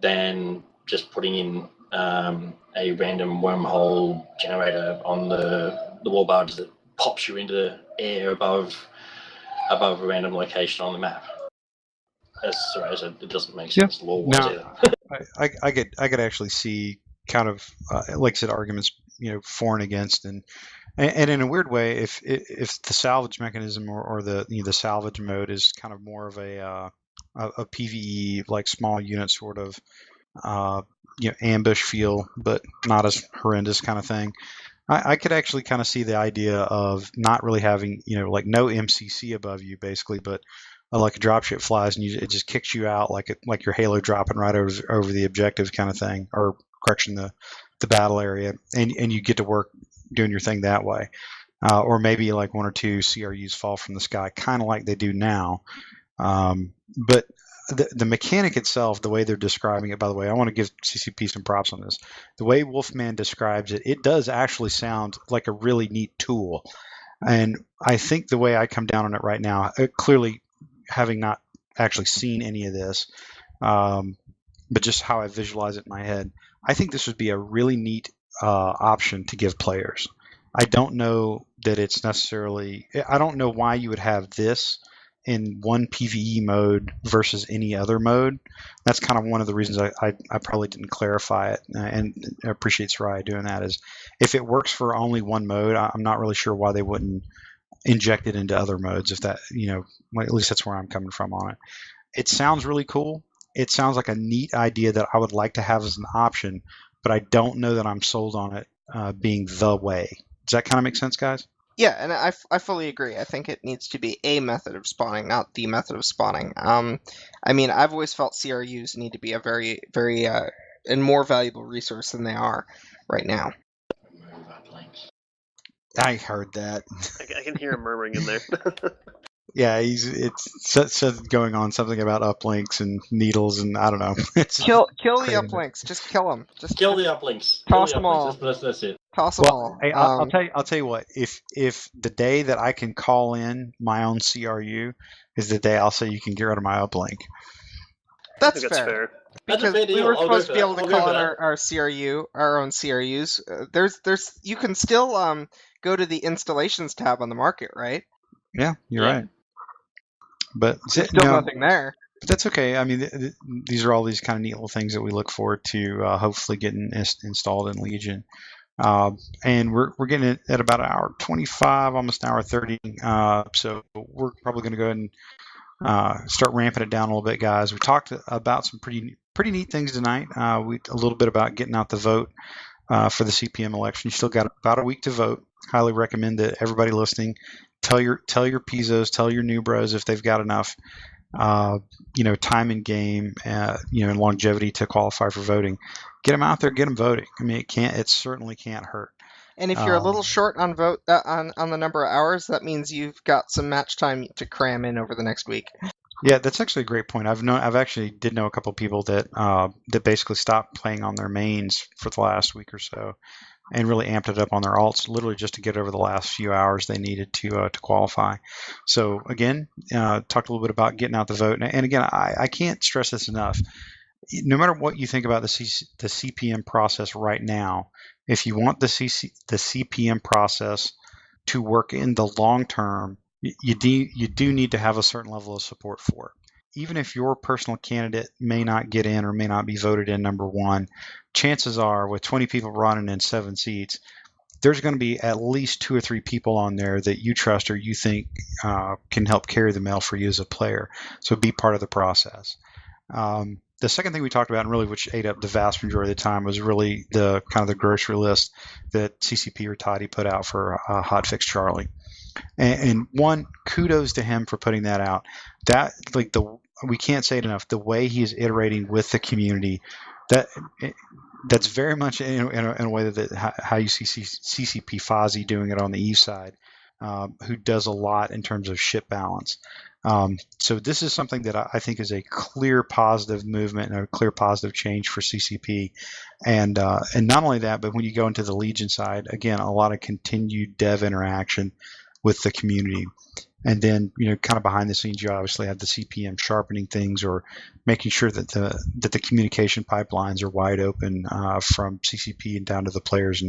than just putting in a random wormhole generator on the wall bars that pops you into the air above a random location on the map. Sorry, it doesn't make sense law-wise either. I could actually see kind of like I said, arguments for and against, and in a weird way, if the salvage mechanism or the salvage mode is kind of more of a PvE, like small unit sort of ambush feel, but not as horrendous kind of thing. I could actually kind of see the idea of not really having like no MCC above you basically, but like a dropship flies and it just kicks you out like your Halo dropping right over the objective kind of thing, or correction, the battle area, and you get to work doing your thing that way. Or maybe like one or two CRUs fall from the sky, kind of like they do now. But the mechanic itself, the way they're describing it, by the way, I want to give CCP some props on this. The way Wolfman describes it, it does actually sound like a really neat tool. And I think the way I come down on it right now, clearly having not actually seen any of this, but just how I visualize it in my head, I think this would be a really neat option to give players. I don't know that it's necessarily, I don't know why you would have this in one PvE mode versus any other mode. That's kind of one of the reasons I probably didn't clarify it, and I appreciate Soraya doing that, is if it works for only one mode, I'm not really sure why they wouldn't inject it into other modes, if that, at least that's where I'm coming from on it. It sounds really cool. It sounds like a neat idea that I would like to have as an option, but I don't know that I'm sold on it being the way. Does that kind of make sense, guys? Yeah, and I fully agree. I think it needs to be a method of spawning, not the method of spawning. I mean, I've always felt CRUs need to be a very, very and more valuable resource than they are right now. I heard that. I can hear him murmuring in there. Yeah, it's going on something about uplinks and needles, and I don't know. Kill the uplinks. Just kill them. Just kill the uplinks. Toss them all. That's it. Toss them all. Hey, I'll tell you what. If the day that I can call in my own CRU is the day I'll say you can get rid of my uplink. That's fair. Because we were supposed to be able to call in our CRU, our own CRUs. There's you can still go to the installations tab on the market, right? Yeah, you're right. But There's still nothing there. But that's okay. I mean, these are all these kind of neat little things that we look forward to hopefully getting installed in Legion. And we're getting it at about an hour 25, almost an hour 30. So we're probably going to go ahead and start ramping it down a little bit, guys. We talked about some pretty neat things tonight. A little bit about getting out the vote for the CPM election. You still got about a week to vote. Highly recommend that everybody listening tell your Pizzos, tell your new bros if they've got enough time in game, and longevity to qualify for voting. Get them out there, get them voting. I mean, it certainly can't hurt. And if you're a little short on vote on the number of hours, that means you've got some match time to cram in over the next week. Yeah, that's actually a great point. I've actually did know a couple of people that basically stopped playing on their mains for the last week or so, and really amped it up on their alts, literally just to get over the last few hours they needed to qualify. So again, talked a little bit about getting out the vote, and again, I can't stress this enough. No matter what you think about the CPM process right now, if you want the CPM process to work in the long term, you do need to have a certain level of support for it. Even if your personal candidate may not get in or may not be voted in number one, chances are with 20 people running in 7 seats, there's going to be at least 2 or 3 people on there that you trust or you think can help carry the mail for you as a player. So be part of the process. The second thing we talked about, and really which ate up the vast majority of the time, was really the kind of the grocery list that CCP or Toddy put out for Hotfix Charlie. And one, kudos to him for putting that out. That we can't say it enough. The way he is iterating with the community, that's very much in a way that how you see CCP Fozzie doing it on the Eve side, who does a lot in terms of ship balance. So this is something that I think is a clear positive movement and a clear positive change for CCP. And not only that, but when you go into the Legion side, again, a lot of continued dev interaction with the community. And then, kind of behind the scenes, you obviously have the CPM sharpening things or making sure that the communication pipelines are wide open from CCP and down to the players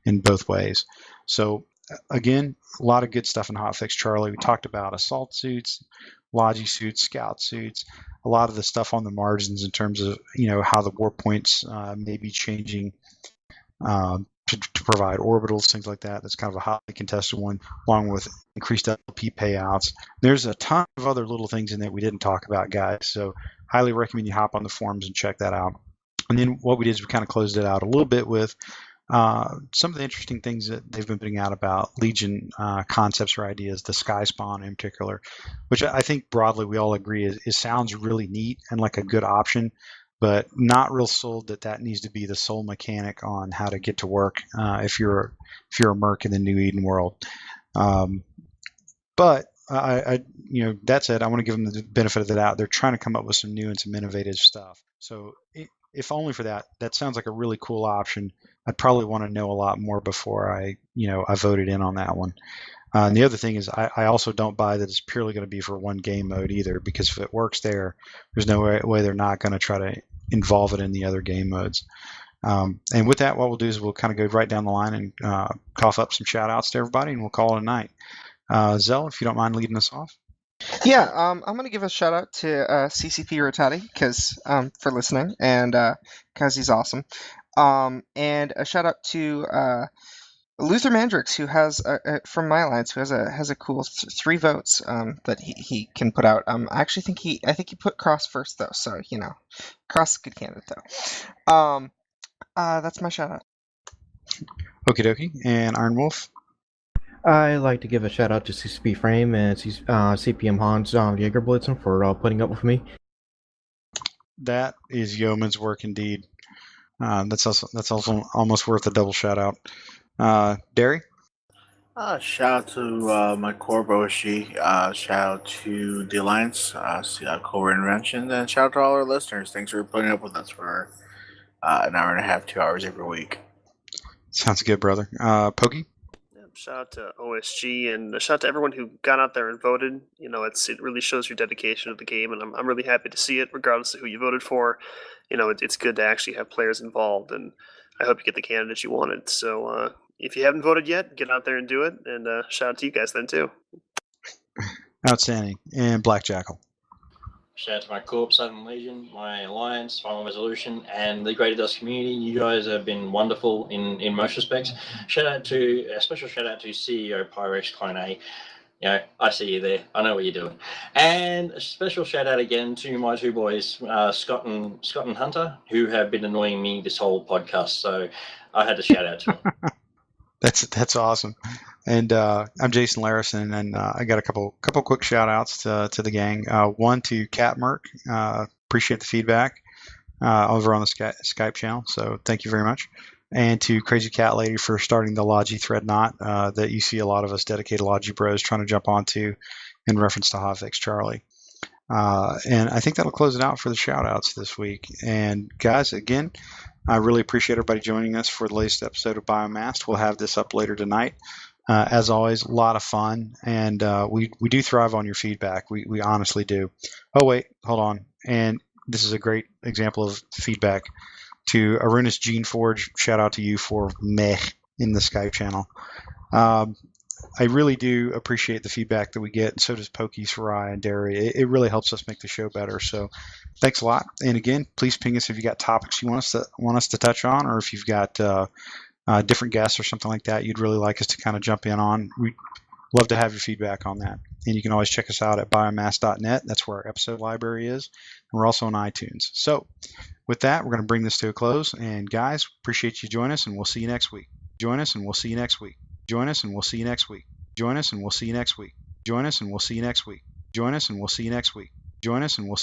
in both ways. So again, a lot of good stuff in Hotfix Charlie. We talked about assault suits, logi suits, scout suits, a lot of the stuff on the margins in terms of how the war points may be changing to provide orbitals, things like that. That's kind of a hotly contested one, along with increased LP payouts. There's a ton of other little things in there we didn't talk about, guys. So highly recommend you hop on the forums and check that out. And then what we did is we kind of closed it out a little bit with some of the interesting things that they've been putting out about Legion concepts or ideas, the Sky Spawn in particular, which I think broadly we all agree is sounds really neat and like a good option, but not real sold that needs to be the sole mechanic on how to get to work if you're a merc in the New Eden world. But that said, I want to give them the benefit of the doubt. They're trying to come up with some new and some innovative stuff. So if only for that sounds like a really cool option. I'd probably want to know a lot more before I voted in on that one. And the other thing is I also don't buy that it's purely going to be for one game mode either, because if it works there's no way they're not going to try to involve it in the other game modes. And with that, what we'll do is we'll kind of go right down the line and cough up some shout outs to everybody, and we'll call it a night. Xel, if you don't mind leading us off. Yeah, I'm going to give a shout out to CCP Rotati for listening, and because he's awesome. And a shout out to Luther Mandrix, who has from my alliance, who has a cool 3 votes that he can put out. I actually think he put Cross first though, so Cross is a good candidate though. That's my shout out. Okie dokie. And Iron Wolf. I'd like to give a shout out to CCP Frame and CPM Hans Jagerblitzen for putting up with me. That is yeoman's work indeed. That's also almost worth a double shout out. Derry? Shout out to my core OSG. Shout out to the Alliance, Core Intervention, and shout out to all our listeners. Thanks for putting up with us for an hour and a half, 2 hours every week. Sounds good, brother. Pokey? Shout out to OSG and a shout out to everyone who got out there and voted. It really shows your dedication to the game, and I'm really happy to see it, regardless of who you voted for. It's good to actually have players involved, and I hope you get the candidates you wanted. So if you haven't voted yet, get out there and do it, and shout out to you guys then too. Outstanding. And Black Jackal. Shout out to my Corps, Southern Legion, my Alliance, Final Resolution, and the Greater Dust community. You guys have been wonderful in most respects. A special shout out to CEO Pyrex Clone A. You know, I see you there. I know what you're doing. And a special shout out again to my two boys, Scott and Hunter, who have been annoying me this whole podcast. So I had to shout out to them. That's awesome. And I'm Jaysyn Larrisen, and I got a couple quick shout outs to the gang. One to Cat Merc. Appreciate the feedback over on the Skype channel. So thank you very much. And to Crazy Cat Lady for starting the Logi thread knot that you see a lot of us dedicated Logi bros trying to jump onto in reference to Hotfix Charlie. And I think that'll close it out for the shout outs this week. And guys, again, I really appreciate everybody joining us for the latest episode of Biomassed. We'll have this up later tonight. As always, a lot of fun, and we do thrive on your feedback. We honestly do. Oh, wait, hold on. And this is a great example of feedback. To Arunas Gene Forge, shout out to you for meh in the Skype channel. I really do appreciate the feedback that we get, and so does Pokey, Soraya, and Derry. It really helps us make the show better. So thanks a lot. And again, please ping us if you got topics you want us to touch on, or if you've got different guests or something like that you'd really like us to kind of jump in on. We'd love to have your feedback on that. And you can always check us out at biomassed.net. That's where our episode library is. And we're also on iTunes. So with that, we're going to bring this to a close. And guys, appreciate you joining us, and we'll see you next week. Join us, and we'll see you next week. Join us, and we'll see you next week. Join us, and we'll see you next week. Join us, and we'll see you next week. Join us, and we'll see you next week. Join us, and we'll see